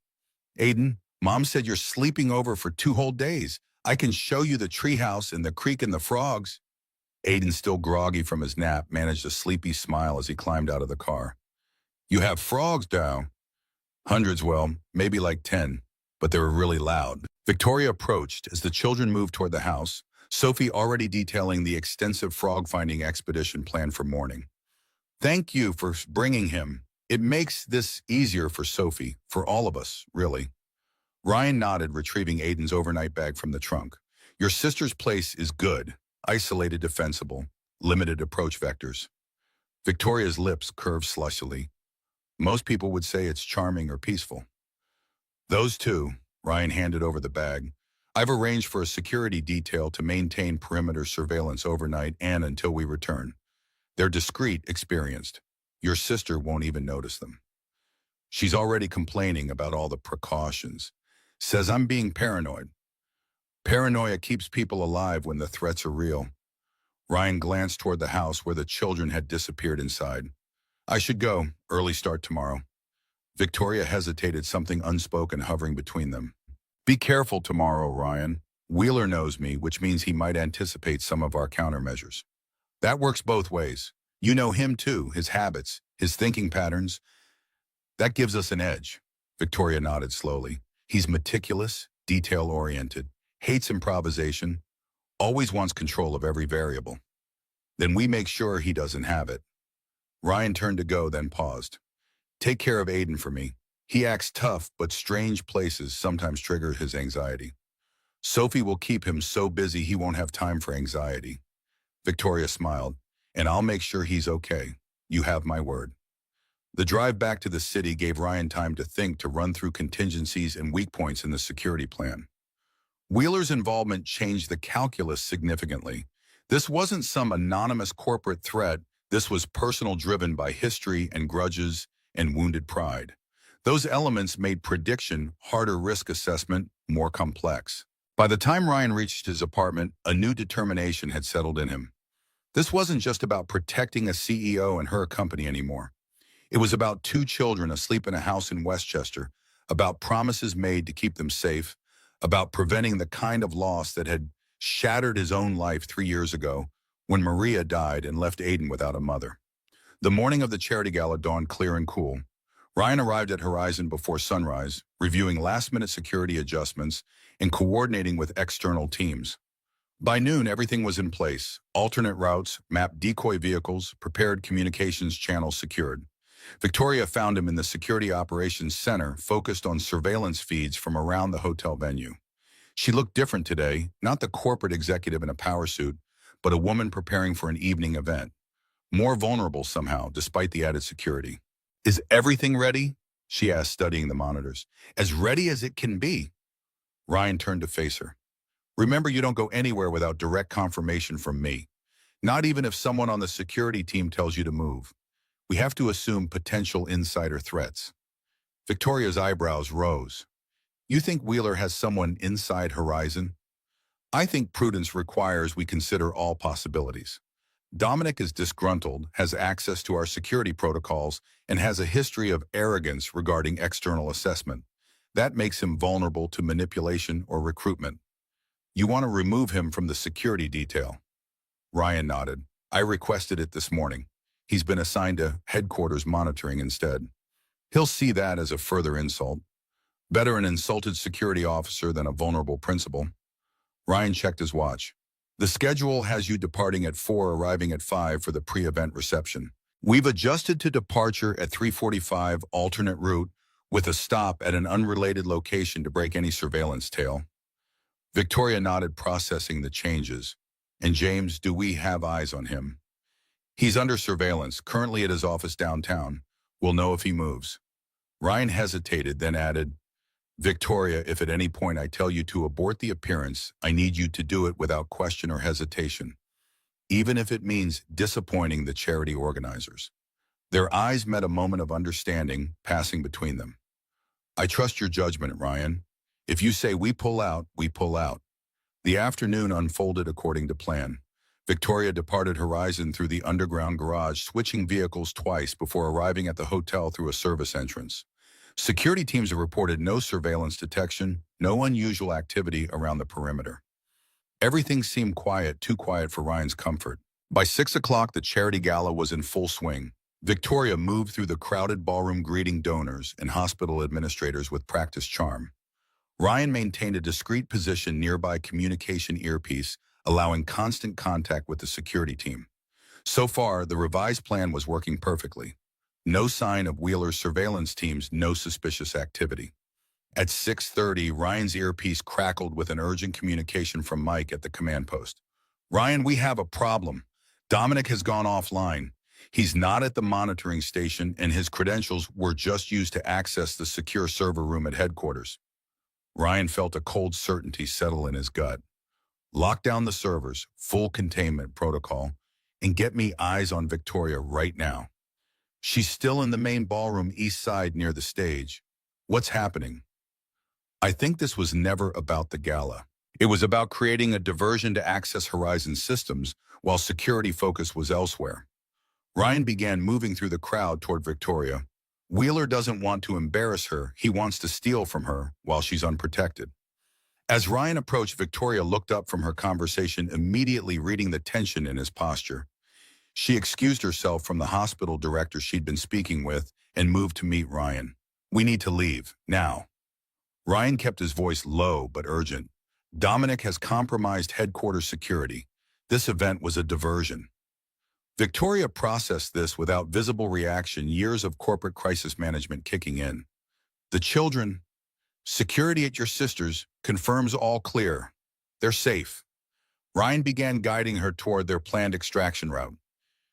Aiden, Mom said you're sleeping over for 2 whole days. I can show you the treehouse and the creek and the frogs. Aiden, still groggy from his nap, managed a sleepy smile as he climbed out of the car. You have frogs down? Hundreds, well, maybe like 10, but they were really loud. Victoria approached as the children moved toward the house, Sophie already detailing the extensive frog-finding expedition planned for morning. Thank you for bringing him. It makes this easier for Sophie, for all of us, really. Ryan nodded, retrieving Aiden's overnight bag from the trunk. Your sister's place is good, isolated, defensible, limited approach vectors. Victoria's lips curved slushily. Most people would say it's charming or peaceful. Those two, Ryan handed over the bag. I've arranged for a security detail to maintain perimeter surveillance overnight and until we return. They're discreet, experienced. Your sister won't even notice them. She's already complaining about all the precautions. Says I'm being paranoid. Paranoia keeps people alive when the threats are real. Ryan glanced toward the house where the children had disappeared inside. I should go. Early start tomorrow. Victoria hesitated, something unspoken hovering between them. Be careful tomorrow, Ryan. Wheeler knows me, which means he might anticipate some of our countermeasures. That works both ways. You know him too, his habits, his thinking patterns. That gives us an edge. Victoria nodded slowly. He's meticulous, detail-oriented, hates improvisation, always wants control of every variable. Then we make sure he doesn't have it. Ryan turned to go, then paused. Take care of Aiden for me. He acts tough, but strange places sometimes trigger his anxiety. Sophie will keep him so busy he won't have time for anxiety. Victoria smiled. And I'll make sure he's okay. You have my word. The drive back to the city gave Ryan time to think to run through contingencies and weak points in the security plan. Wheeler's involvement changed the calculus significantly. This wasn't some anonymous corporate threat. This was personal, driven by history and grudges and wounded pride. Those elements made prediction, harder risk assessment, more complex. By the time Ryan reached his apartment, a new determination had settled in him. This wasn't just about protecting a CEO and her company anymore. It was about two children asleep in a house in Westchester, about promises made to keep them safe, about preventing the kind of loss that had shattered his own life 3 years ago when Maria died and left Aiden without a mother. The morning of the charity gala dawned clear and cool. Ryan arrived at Horizon before sunrise, reviewing last-minute security adjustments and coordinating with external teams. By noon, everything was in place. Alternate routes, mapped decoy vehicles, prepared communications channels secured. Victoria found him in the Security Operations Center, focused on surveillance feeds from around the hotel venue. She looked different today, not the corporate executive in a power suit, but a woman preparing for an evening event. More vulnerable somehow, despite the added security. "Is everything ready?" she asked, studying the monitors. "As ready as it can be." Ryan turned to face her. "Remember, you don't go anywhere without direct confirmation from me. Not even if someone on the security team tells you to move. We have to assume potential insider threats." Victoria's eyebrows rose. "You think Wheeler has someone inside Horizon?" "I think prudence requires we consider all possibilities. Dominic is disgruntled, has access to our security protocols, and has a history of arrogance regarding external assessment. That makes him vulnerable to manipulation or recruitment. You want to remove him from the security detail?" Ryan nodded. "I requested it this morning. He's been assigned to headquarters monitoring instead. He'll see that as a further insult. Better an insulted security officer than a vulnerable principal." Ryan checked his watch. "The schedule has you departing at 4, arriving at 5 for the pre-event reception. We've adjusted to departure at 3:45, alternate route, with a stop at an unrelated location to break any surveillance tail." Victoria nodded, processing the changes. "And James, do we have eyes on him?" "He's under surveillance, currently at his office downtown. We'll know if he moves." Ryan hesitated, then added, "Victoria, if at any point I tell you to abort the appearance, I need you to do it without question or hesitation, even if it means disappointing the charity organizers." Their eyes met a moment of understanding passing between them. "I trust your judgment, Ryan. If you say we pull out, we pull out." The afternoon unfolded according to plan. Victoria departed Horizon through the underground garage, switching vehicles twice before arriving at the hotel through a service entrance. Security teams have reported no surveillance detection, no unusual activity around the perimeter. Everything seemed quiet, too quiet for Ryan's comfort. By 6 o'clock, the charity gala was in full swing. Victoria moved through the crowded ballroom, greeting donors and hospital administrators with practiced charm. Ryan maintained a discreet position nearby, communication earpiece, allowing constant contact with the security team. So far, the revised plan was working perfectly. No sign of Wheeler's surveillance teams, no suspicious activity. At 6:30, Ryan's earpiece crackled with an urgent communication from Mike at the command post. "Ryan, we have a problem. Dominic has gone offline. He's not at the monitoring station, and his credentials were just used to access the secure server room at headquarters." Ryan felt a cold certainty settle in his gut. "Lock down the servers, full containment protocol, and get me eyes on Victoria right now. She's still in the main ballroom east side near the stage. What's happening?" I think this was never about the gala. It was about creating a diversion to access Horizon systems while security focus was elsewhere. Ryan began moving through the crowd toward Victoria. Wheeler doesn't want to embarrass her. He wants to steal from her while she's unprotected. As Ryan approached, Victoria looked up from her conversation, immediately reading the tension in his posture. She excused herself from the hospital director she'd been speaking with and moved to meet Ryan. "We need to leave, now." Ryan kept his voice low but urgent. "Dominic has compromised headquarters security. This event was a diversion." Victoria processed this without visible reaction, years of corporate crisis management kicking in. "The children, security at your sister's, confirms all clear. They're safe." Ryan began guiding her toward their planned extraction route.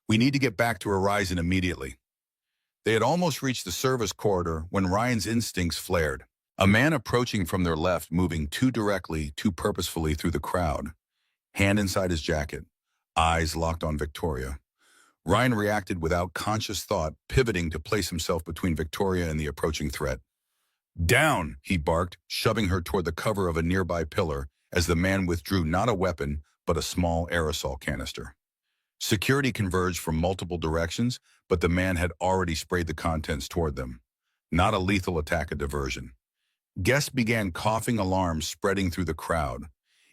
We need to get back to Horizon immediately. They had almost reached the service corridor when Ryan's instincts flared. A man approaching from their left, moving too directly, too purposefully through the crowd, hand inside his jacket, eyes locked on Victoria. Ryan reacted without conscious thought, pivoting to place himself between Victoria and the approaching threat. Down, he barked, shoving her toward the cover of a nearby pillar as the man withdrew not a weapon, but a small aerosol canister. Security converged from multiple directions, but the man had already sprayed the contents toward them. Not a lethal attack, a diversion. Guests began coughing, alarms spreading through the crowd.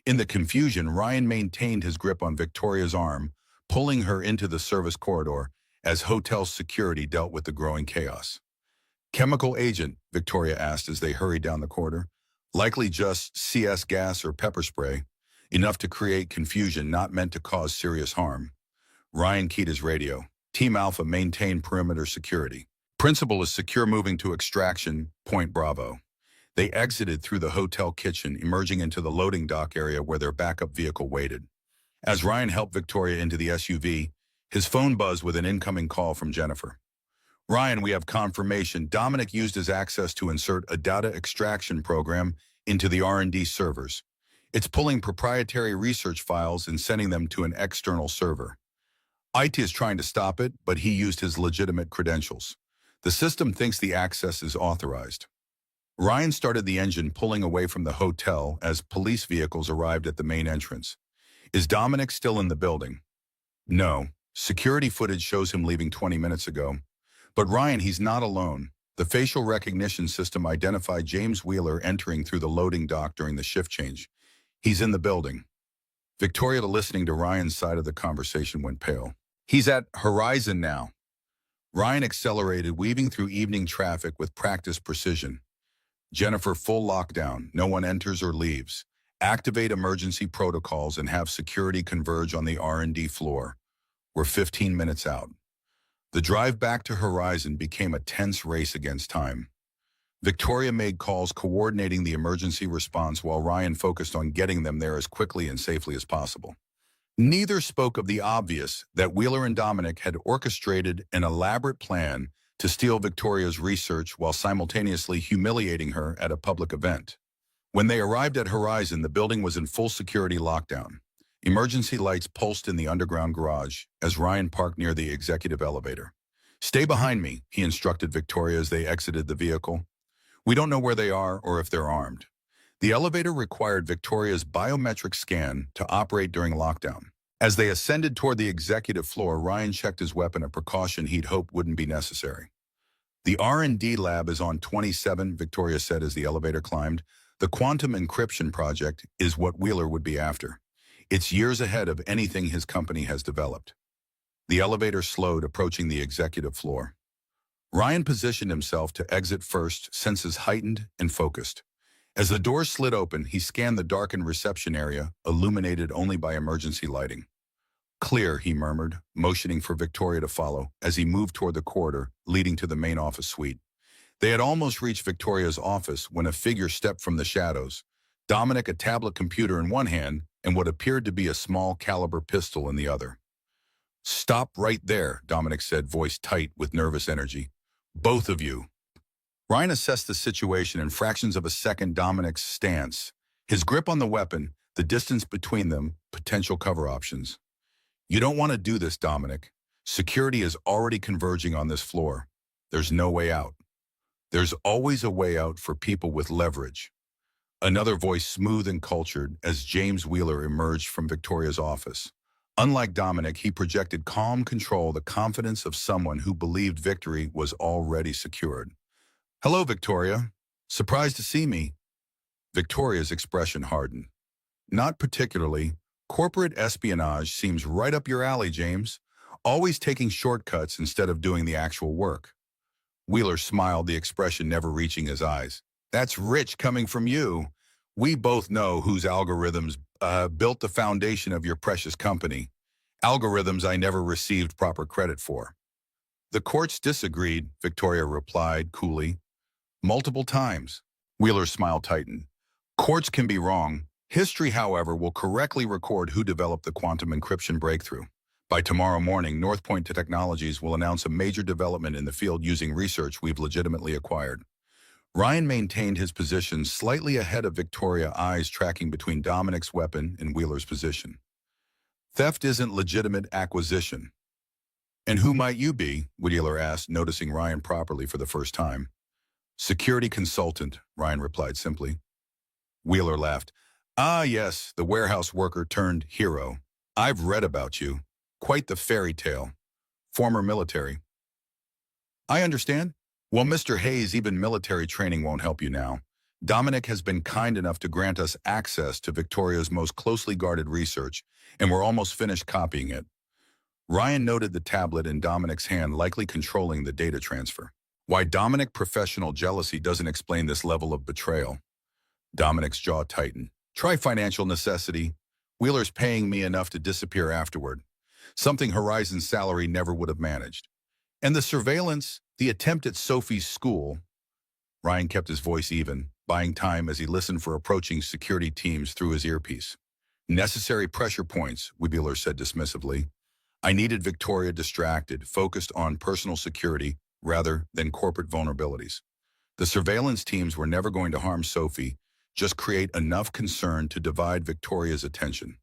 In the confusion, Ryan maintained his grip on Victoria's arm, pulling her into the service corridor as hotel security dealt with the growing chaos. Chemical agent, Victoria asked as they hurried down the corridor. Likely just CS gas or pepper spray, enough to create confusion, not meant to cause serious harm. Ryan keyed his radio. Team Alpha, maintain perimeter security. Principal is secure, moving to extraction, point Bravo. They exited through the hotel kitchen, emerging into the loading dock area where their backup vehicle waited. As Ryan helped Victoria into the SUV, his phone buzzed with an incoming call from Jennifer. Ryan, we have confirmation. Dominic used his access to insert a data extraction program into the R&D servers. It's pulling proprietary research files and sending them to an external server. IT is trying to stop it, but he used his legitimate credentials. The system thinks the access is authorized. Ryan started the engine, pulling away from the hotel as police vehicles arrived at the main entrance. Is Dominic still in the building? No. Security footage shows him leaving 20 minutes ago. But Ryan, he's not alone. The facial recognition system identified James Wheeler entering through the loading dock during the shift change. He's in the building. Victoria, listening to Ryan's side of the conversation, went pale. He's at Horizon now. Ryan accelerated, weaving through evening traffic with practiced precision. Jennifer, full lockdown. No one enters or leaves. Activate emergency protocols and have security converge on the R&D floor. We're 15 minutes out. The drive back to Horizon became a tense race against time. Victoria made calls coordinating the emergency response while Ryan focused on getting them there as quickly and safely as possible. Neither spoke of the obvious, that Wheeler and Dominic had orchestrated an elaborate plan to steal Victoria's research while simultaneously humiliating her at a public event. When they arrived at Horizon, the building was in full security lockdown. Emergency lights pulsed in the underground garage as Ryan parked near the executive elevator. Stay behind me, he instructed Victoria as they exited the vehicle. We don't know where they are or if they're armed. The elevator required Victoria's biometric scan to operate during lockdown. As they ascended toward the executive floor, Ryan checked his weapon, a precaution he'd hoped wouldn't be necessary. The R&D lab is on 27, Victoria said as the elevator climbed. The quantum encryption project is what Wheeler would be after. It's years ahead of anything his company has developed. The elevator slowed, approaching the executive floor. Ryan positioned himself to exit first, senses heightened and focused. As the door slid open, he scanned the darkened reception area, illuminated only by emergency lighting. Clear, he murmured, motioning for Victoria to follow as he moved toward the corridor leading to the main office suite. They had almost reached Victoria's office when a figure stepped from the shadows. Dominic, a tablet computer in one hand and what appeared to be a small caliber pistol in the other. Stop right there, Dominic said, voice tight with nervous energy. Both of you. Ryan assessed the situation in fractions of a second. Dominic's stance, his grip on the weapon, the distance between them, potential cover options. You don't want to do this, Dominic. Security is already converging on this floor. There's no way out. There's always a way out for people with leverage. Another voice, smooth and cultured, as James Wheeler emerged from Victoria's office. Unlike Dominic, he projected calm control, the confidence of someone who believed victory was already secured. Hello, Victoria. Surprised to see me? Victoria's expression hardened. Not particularly. Corporate espionage seems right up your alley, James. Always taking shortcuts instead of doing the actual work. Wheeler smiled, the expression never reaching his eyes. That's rich coming from you. We both know whose algorithms built the foundation of your precious company. Algorithms I never received proper credit for. The courts disagreed, Victoria replied coolly. Multiple times. Wheeler's smile tightened. Courts can be wrong. History, however, will correctly record who developed the quantum encryption breakthrough. By tomorrow morning, North Point Technologies will announce a major development in the field using research we've legitimately acquired. Ryan maintained his position slightly ahead of Victoria, eyes tracking between Dominic's weapon and Wheeler's position. Theft isn't legitimate acquisition. And who might you be? Wheeler asked, noticing Ryan properly for the first time. Security consultant, Ryan replied simply. Wheeler laughed. Ah, yes, the warehouse worker turned hero. I've read about you. Quite the fairy tale. Former military. I understand. Well, Mr. Hayes, even military training won't help you now. Dominic has been kind enough to grant us access to Victoria's most closely guarded research, and we're almost finished copying it. Ryan noted the tablet in Dominic's hand, likely controlling the data transfer. Why Dominic professional jealousy doesn't explain this level of betrayal. Dominic's jaw tightened. Try financial necessity. Wheeler's paying me enough to disappear afterward. Something Horizon's salary never would have managed. And the surveillance, the attempt at Sophie's school. Ryan kept his voice even, buying time as he listened for approaching security teams through his earpiece. Necessary pressure points, Wheeler said dismissively. I needed Victoria distracted, focused on personal security rather than corporate vulnerabilities. The surveillance teams were never going to harm Sophie, just create enough concern to divide Victoria's attention.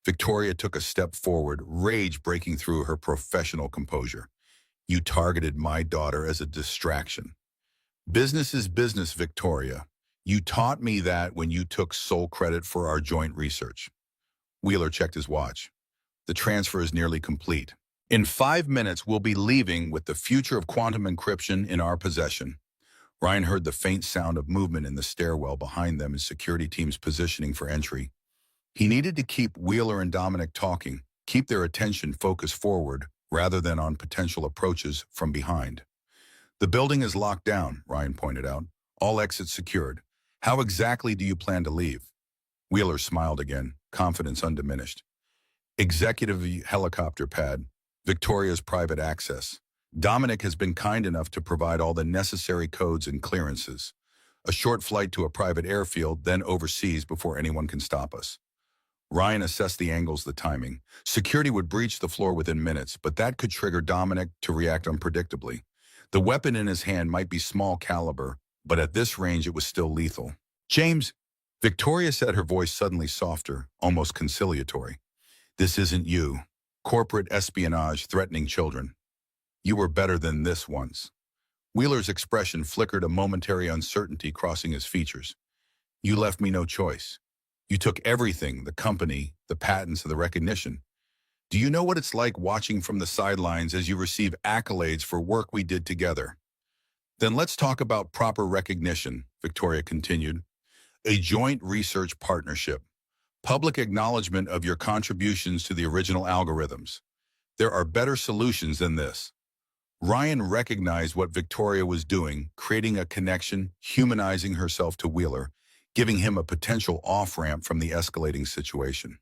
Victoria took a step forward, rage breaking through her professional composure. You targeted my daughter as a distraction. Business is business, Victoria. You taught me that when you took sole credit for our joint research. Wheeler checked his watch. The transfer is nearly complete. In 5 minutes, we'll be leaving with the future of quantum encryption in our possession. Ryan heard the faint sound of movement in the stairwell behind them as security teams positioning for entry. He needed to keep Wheeler and Dominic talking, keep their attention focused forward rather than on potential approaches from behind. The building is locked down, Ryan pointed out. All exits secured. How exactly do you plan to leave? Wheeler smiled again, confidence undiminished. Executive helicopter pad, Victoria's private access. Dominic has been kind enough to provide all the necessary codes and clearances. A short flight to a private airfield, then overseas before anyone can stop us. Ryan assessed the angles, the timing. Security would breach the floor within minutes, but that could trigger Dominic to react unpredictably. The weapon in his hand might be small caliber, but at this range it was still lethal. James, Victoria said, her voice suddenly softer, almost conciliatory. This isn't you. Corporate espionage threatening children. You were better than this once. Wheeler's expression flickered, a momentary uncertainty crossing his features. You left me no choice. You took everything, the company, the patents, and the recognition. Do you know what it's like watching from the sidelines as you receive accolades for work we did together? Then let's talk about proper recognition, Victoria continued. A joint research partnership. Public acknowledgement of your contributions to the original algorithms. There are better solutions than this. Ryan recognized what Victoria was doing, creating a connection, humanizing herself to Wheeler, giving him a potential off-ramp from the escalating situation.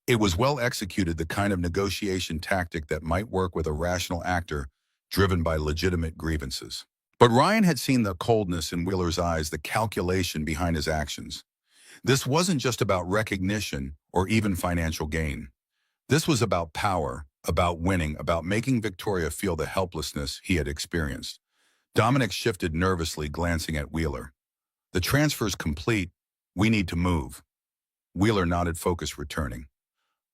It was well executed, the kind of negotiation tactic that might work with a rational actor driven by legitimate grievances. But Ryan had seen the coldness in Wheeler's eyes, the calculation behind his actions. This wasn't just about recognition or even financial gain. This was about power, about winning, about making Victoria feel the helplessness he had experienced. Dominic shifted nervously, glancing at Wheeler. The transfer's complete. We need to move. Wheeler nodded, focus returning.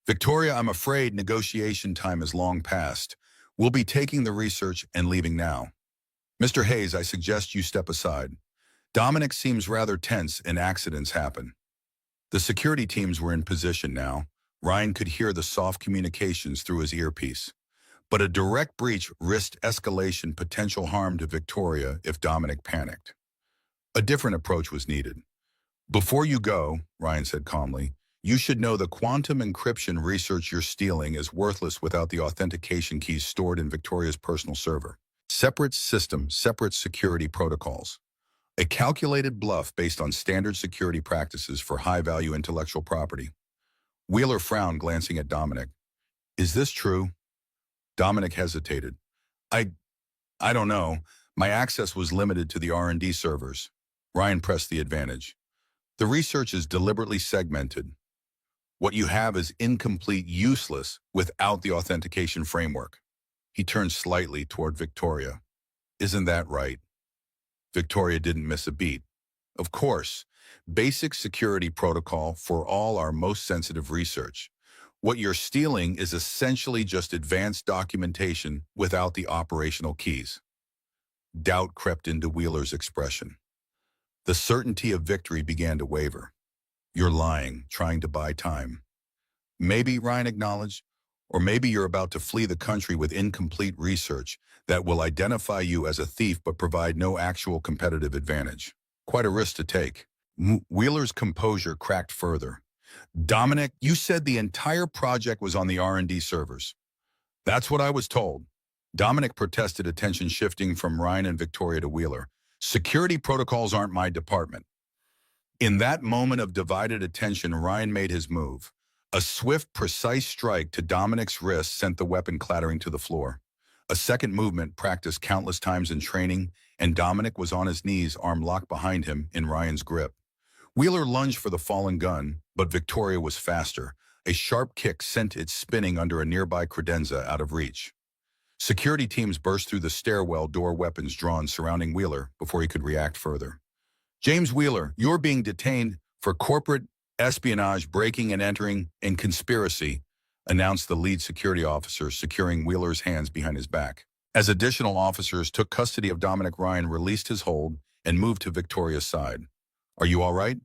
Victoria, I'm afraid negotiation time is long past. We'll be taking the research and leaving now. Mr. Hayes, I suggest you step aside. Dominic seems rather tense and accidents happen. The security teams were in position now. Ryan could hear the soft communications through his earpiece. But a direct breach risked escalation, potential harm to Victoria if Dominic panicked. A different approach was needed. Before you go, Ryan said calmly, you should know the quantum encryption research you're stealing is worthless without the authentication keys stored in Victoria's personal server. Separate system, separate security protocols. A calculated bluff based on standard security practices for high-value intellectual property. Wheeler frowned, glancing at Dominic. Is this true? Dominic hesitated. I don't know. My access was limited to the R&D servers. Ryan pressed the advantage. The research is deliberately segmented. What you have is incomplete, useless, without the authentication framework. He turned slightly toward Victoria. Isn't that right? Victoria didn't miss a beat. Of course, basic security protocol for all our most sensitive research. What you're stealing is essentially just advanced documentation without the operational keys. Doubt crept into Wheeler's expression. The certainty of victory began to waver. You're lying, trying to buy time. Maybe, Ryan acknowledged, or maybe you're about to flee the country with incomplete research that will identify you as a thief but provide no actual competitive advantage. Quite a risk to take. Wheeler's composure cracked further. Dominic, you said the entire project was on the R&D servers. That's what I was told. Dominic protested, attention shifting from Ryan and Victoria to Wheeler. Security protocols aren't my department. In that moment of divided attention, Ryan made his move. A swift, precise strike to Dominic's wrist sent the weapon clattering to the floor. A second movement practiced countless times in training, and Dominic was on his knees, arm locked behind him in Ryan's grip. Wheeler lunged for the fallen gun, but Victoria was faster. A sharp kick sent it spinning under a nearby credenza out of reach. Security teams burst through the stairwell door, weapons drawn, surrounding Wheeler before he could react further. James Wheeler, you're being detained for corporate espionage, breaking and entering, and conspiracy, announced the lead security officer, securing Wheeler's hands behind his back. As additional officers took custody of Dominic, Ryan released his hold and moved to Victoria's side. Are you all right?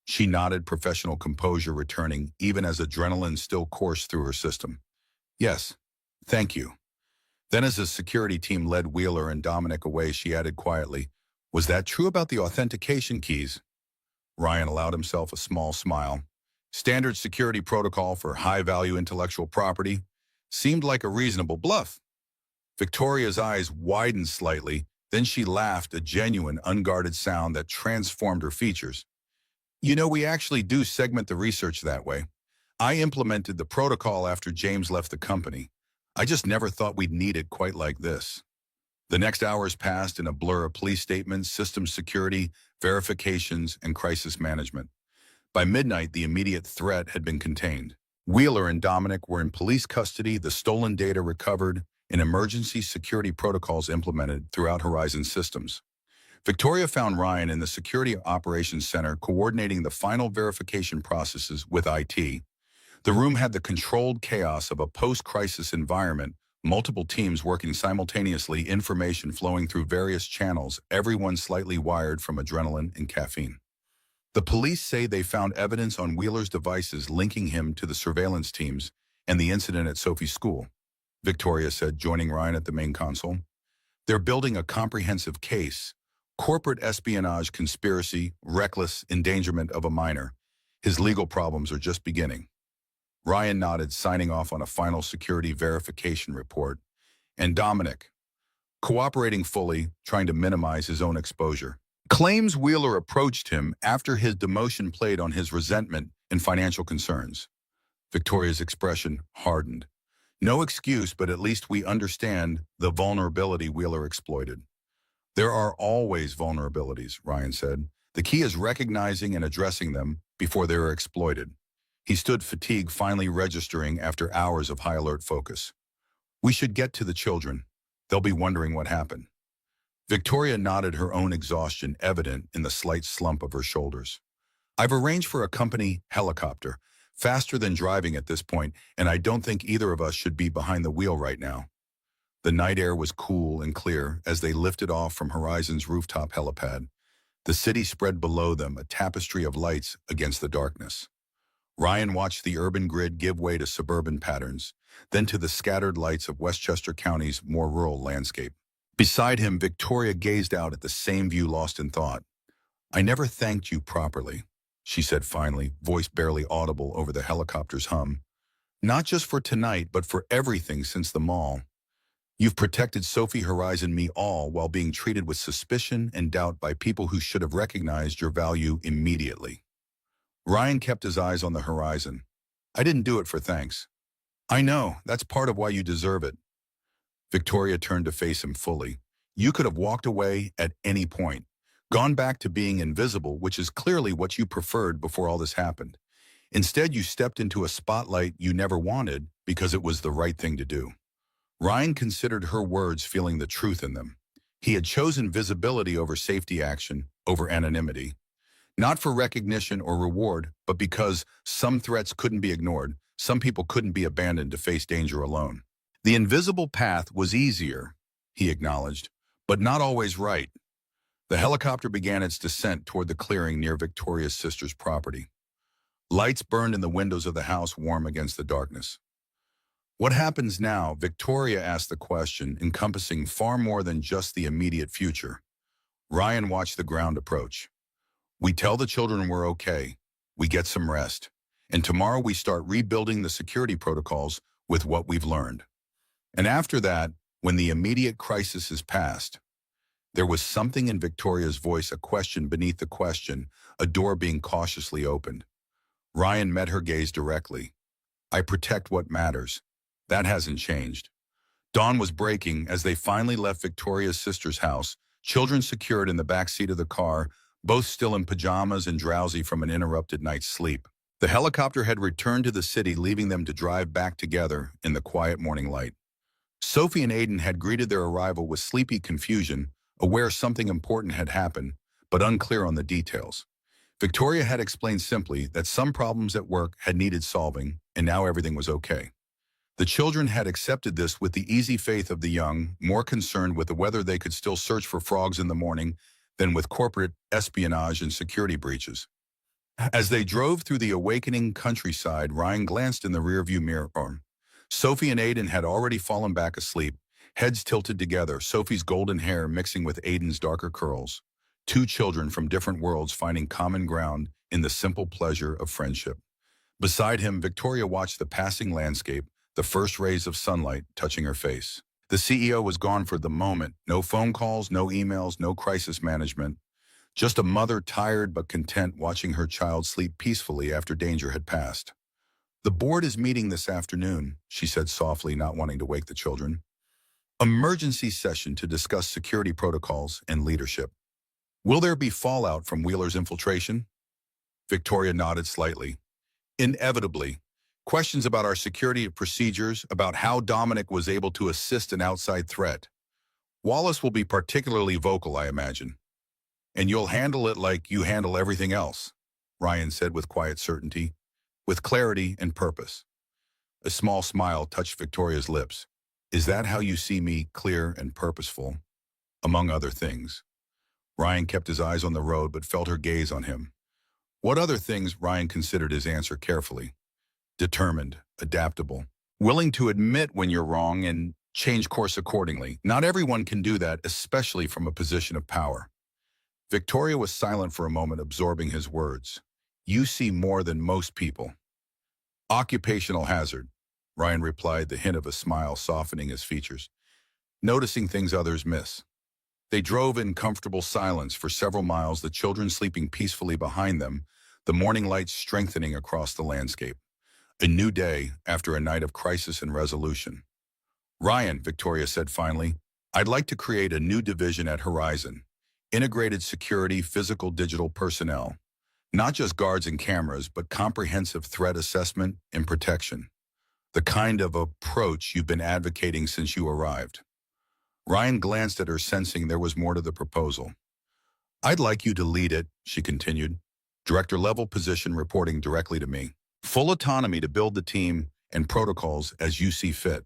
She nodded, professional composure returning, even as adrenaline still coursed through her system. Yes, thank you. Then as the security team led Wheeler and Dominic away, she added quietly, was that true about the authentication keys? Ryan allowed himself a small smile. Standard security protocol for high-value intellectual property seemed like a reasonable bluff. Victoria's eyes widened slightly, then she laughed, a genuine, unguarded sound that transformed her features. You know, we actually do segment the research that way. I implemented the protocol after James left the company. I just never thought we'd need it quite like this. The next hours passed in a blur of police statements, system security, verifications, and crisis management. By midnight, the immediate threat had been contained. Wheeler and Dominic were in police custody, the stolen data recovered, and emergency security protocols implemented throughout Horizon systems. Victoria found Ryan in the Security Operations Center coordinating the final verification processes with IT. The room had the controlled chaos of a post-crisis environment, multiple teams working simultaneously, information flowing through various channels, everyone slightly wired from adrenaline and caffeine. The police say they found evidence on Wheeler's devices linking him to the surveillance teams and the incident at Sophie's school, Victoria said, joining Ryan at the main console. They're building a comprehensive case. Corporate espionage, conspiracy, reckless endangerment of a minor. His legal problems are just beginning. Ryan nodded, signing off on a final security verification report. And Dominic, cooperating fully, trying to minimize his own exposure. Claims Wheeler approached him after his demotion played on his resentment and financial concerns. Victoria's expression hardened. No excuse, but at least we understand the vulnerability Wheeler exploited. There are always vulnerabilities, Ryan said. The key is recognizing and addressing them before they are exploited. He stood, fatigue finally registering after hours of high alert focus. We should get to the children. They'll be wondering what happened. Victoria nodded, her own exhaustion evident in the slight slump of her shoulders. I've arranged for a company helicopter, faster than driving at this point, and I don't think either of us should be behind the wheel right now. The night air was cool and clear as they lifted off from Horizon's rooftop helipad. The city spread below them, a tapestry of lights against the darkness. Ryan watched the urban grid give way to suburban patterns, then to the scattered lights of Westchester County's more rural landscape. Beside him, Victoria gazed out at the same view, lost in thought. I never thanked you properly, she said finally, voice barely audible over the helicopter's hum. Not just for tonight, but for everything since the mall. You've protected Sophie, Horizon, me, all while being treated with suspicion and doubt by people who should have recognized your value immediately. Ryan kept his eyes on the horizon. I didn't do it for thanks. I know, that's part of why you deserve it. Victoria turned to face him fully. You could have walked away at any point. Gone back to being invisible, which is clearly what you preferred before all this happened. Instead, you stepped into a spotlight you never wanted because it was the right thing to do. Ryan considered her words, feeling the truth in them. He had chosen visibility over safety action, over anonymity. Not for recognition or reward, but because some threats couldn't be ignored, some people couldn't be abandoned to face danger alone. The invisible path was easier, he acknowledged, but not always right. The helicopter began its descent toward the clearing near Victoria's sister's property. Lights burned in the windows of the house, warm against the darkness. What happens now? Victoria asked the question, encompassing far more than just the immediate future. Ryan watched the ground approach. We tell the children we're okay. We get some rest. And tomorrow we start rebuilding the security protocols with what we've learned. And after that, when the immediate crisis is past, there was something in Victoria's voice, a question beneath the question, a door being cautiously opened. Ryan met her gaze directly. I protect what matters. That hasn't changed. Dawn was breaking as they finally left Victoria's sister's house, children secured in the back seat of the car, both still in pajamas and drowsy from an interrupted night's sleep. The helicopter had returned to the city, leaving them to drive back together in the quiet morning light. Sophie and Aiden had greeted their arrival with sleepy confusion, aware something important had happened, but unclear on the details. Victoria had explained simply that some problems at work had needed solving, and now everything was okay. The children had accepted this with the easy faith of the young, more concerned with whether they could still search for frogs in the morning than with corporate espionage and security breaches. As they drove through the awakening countryside, Ryan glanced in the rearview mirror. Sophie and Aiden had already fallen back asleep, heads tilted together, Sophie's golden hair mixing with Aiden's darker curls. Two children from different worlds finding common ground in the simple pleasure of friendship. Beside him, Victoria watched the passing landscape, the first rays of sunlight touching her face. The CEO was gone for the moment. No phone calls, no emails, no crisis management. Just a mother tired but content watching her child sleep peacefully after danger had passed. The board is meeting this afternoon, she said softly, not wanting to wake the children. Emergency session to discuss security protocols and leadership. Will there be fallout from Wheeler's infiltration? Victoria nodded slightly. Inevitably. Questions about our security procedures, about how Dominic was able to assist an outside threat. Wallace will be particularly vocal, I imagine. And you'll handle it like you handle everything else, Ryan said with quiet certainty, with clarity and purpose. A small smile touched Victoria's lips. Is that how you see me, clear and purposeful? Among other things. Ryan kept his eyes on the road but felt her gaze on him. What other things? Ryan considered his answer carefully. Determined, adaptable, willing to admit when you're wrong and change course accordingly. Not everyone can do that, especially from a position of power. Victoria was silent for a moment, absorbing his words. You see more than most people. Occupational hazard, Ryan replied, the hint of a smile softening his features. Noticing things others miss. They drove in comfortable silence for several miles, the children sleeping peacefully behind them, the morning light strengthening across the landscape. A new day after a night of crisis and resolution. Ryan, Victoria said finally, I'd like to create a new division at Horizon. Integrated security, physical, digital personnel. Not just guards and cameras, but comprehensive threat assessment and protection. The kind of approach you've been advocating since you arrived. Ryan glanced at her, sensing there was more to the proposal. I'd like you to lead it, she continued. Director-level position reporting directly to me. Full autonomy to build the team and protocols as you see fit.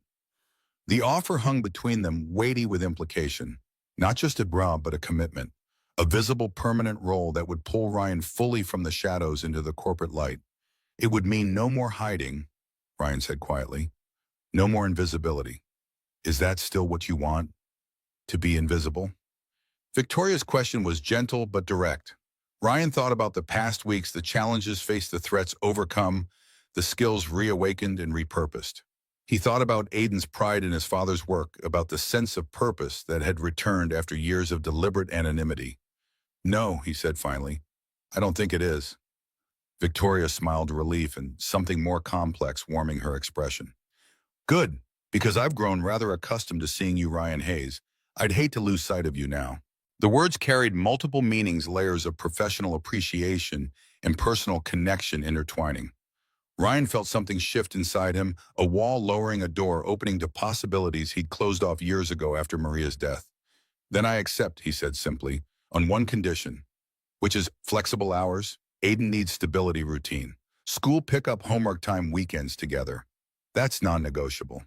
The offer hung between them, weighty with implication. Not just a job, but a commitment. A visible, permanent role that would pull Ryan fully from the shadows into the corporate light. It would mean no more hiding, Ryan said quietly. No more invisibility. Is that still what you want? To be invisible? Victoria's question was gentle but direct. Ryan thought about the past weeks, the challenges faced, the threats overcome, the skills reawakened and repurposed. He thought about Aiden's pride in his father's work, about the sense of purpose that had returned after years of deliberate anonymity. No, he said finally, I don't think it is. Victoria smiled relief and something more complex warming her expression. Good, because I've grown rather accustomed to seeing you, Ryan Hayes. I'd hate to lose sight of you now. The words carried multiple meanings, layers of professional appreciation and personal connection intertwining. Ryan felt something shift inside him, a wall lowering, a door opening to possibilities he'd closed off years ago after Maria's death. "Then I accept," he said simply, "on one condition, which is flexible hours. Aiden needs stability routine. School pickup, homework time, weekends together. That's non-negotiable."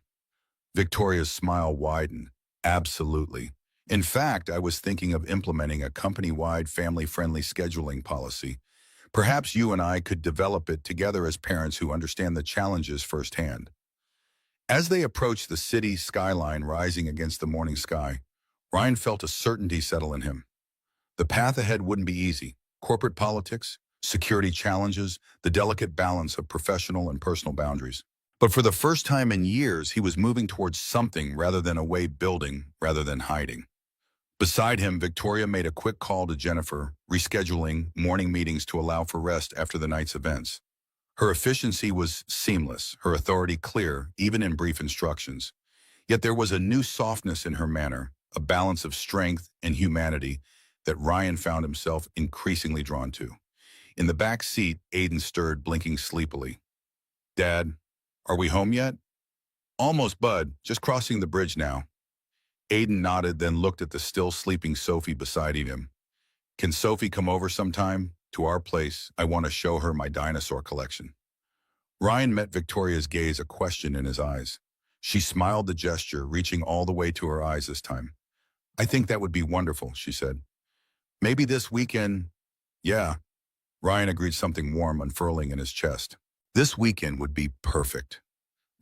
Victoria's smile widened. "Absolutely. In fact, I was thinking of implementing a company-wide family-friendly scheduling policy. Perhaps you and I could develop it together as parents who understand the challenges firsthand." As they approached the city skyline rising against the morning sky, Ryan felt a certainty settle in him. The path ahead wouldn't be easy. Corporate politics, security challenges, the delicate balance of professional and personal boundaries. But for the first time in years, he was moving towards something rather than away, building rather than hiding. Beside him, Victoria made a quick call to Jennifer, rescheduling morning meetings to allow for rest after the night's events. Her efficiency was seamless, her authority clear, even in brief instructions. Yet there was a new softness in her manner, a balance of strength and humanity that Ryan found himself increasingly drawn to. In the back seat, Aiden stirred, blinking sleepily. "Dad, are we home yet?" "Almost, Bud. Just crossing the bridge now." Aiden nodded, then looked at the still sleeping Sophie beside him. "Can Sophie come over sometime? To our place. I want to show her my dinosaur collection." Ryan met Victoria's gaze, a question in his eyes. She smiled the gesture, reaching all the way to her eyes this time. "I think that would be wonderful," she said. "Maybe this weekend." "Yeah." Ryan agreed, something warm unfurling in his chest. This weekend would be perfect.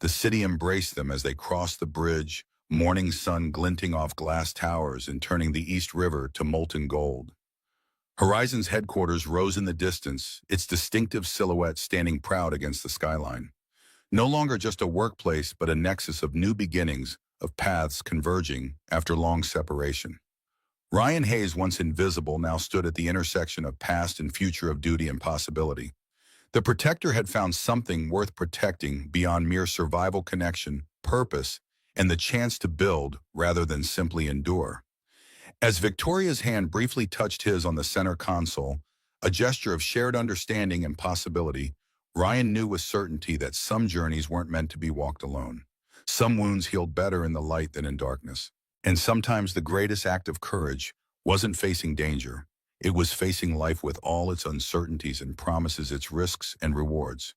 The city embraced them as they crossed the bridge, morning sun glinting off glass towers and turning the East River to molten gold. Horizon's headquarters rose in the distance, its distinctive silhouette standing proud against the skyline. No longer just a workplace, but a nexus of new beginnings, of paths converging after long separation. Ryan Hayes, once invisible, now stood at the intersection of past and future, of duty and possibility. The Protector had found something worth protecting beyond mere survival: connection, purpose, and the chance to build rather than simply endure. As Victoria's hand briefly touched his on the center console, a gesture of shared understanding and possibility, Ryan knew with certainty that some journeys weren't meant to be walked alone. Some wounds healed better in the light than in darkness. And sometimes the greatest act of courage wasn't facing danger. It was facing life with all its uncertainties and promises, its risks and rewards.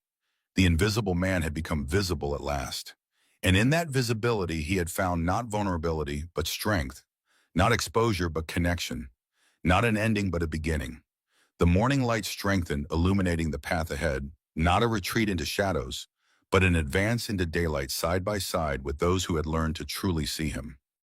The invisible man had become visible at last. And in that visibility, he had found not vulnerability, but strength. Not exposure, but connection. Not an ending, but a beginning. The morning light strengthened, illuminating the path ahead, not a retreat into shadows, but an advance into daylight, side by side with those who had learned to truly see him.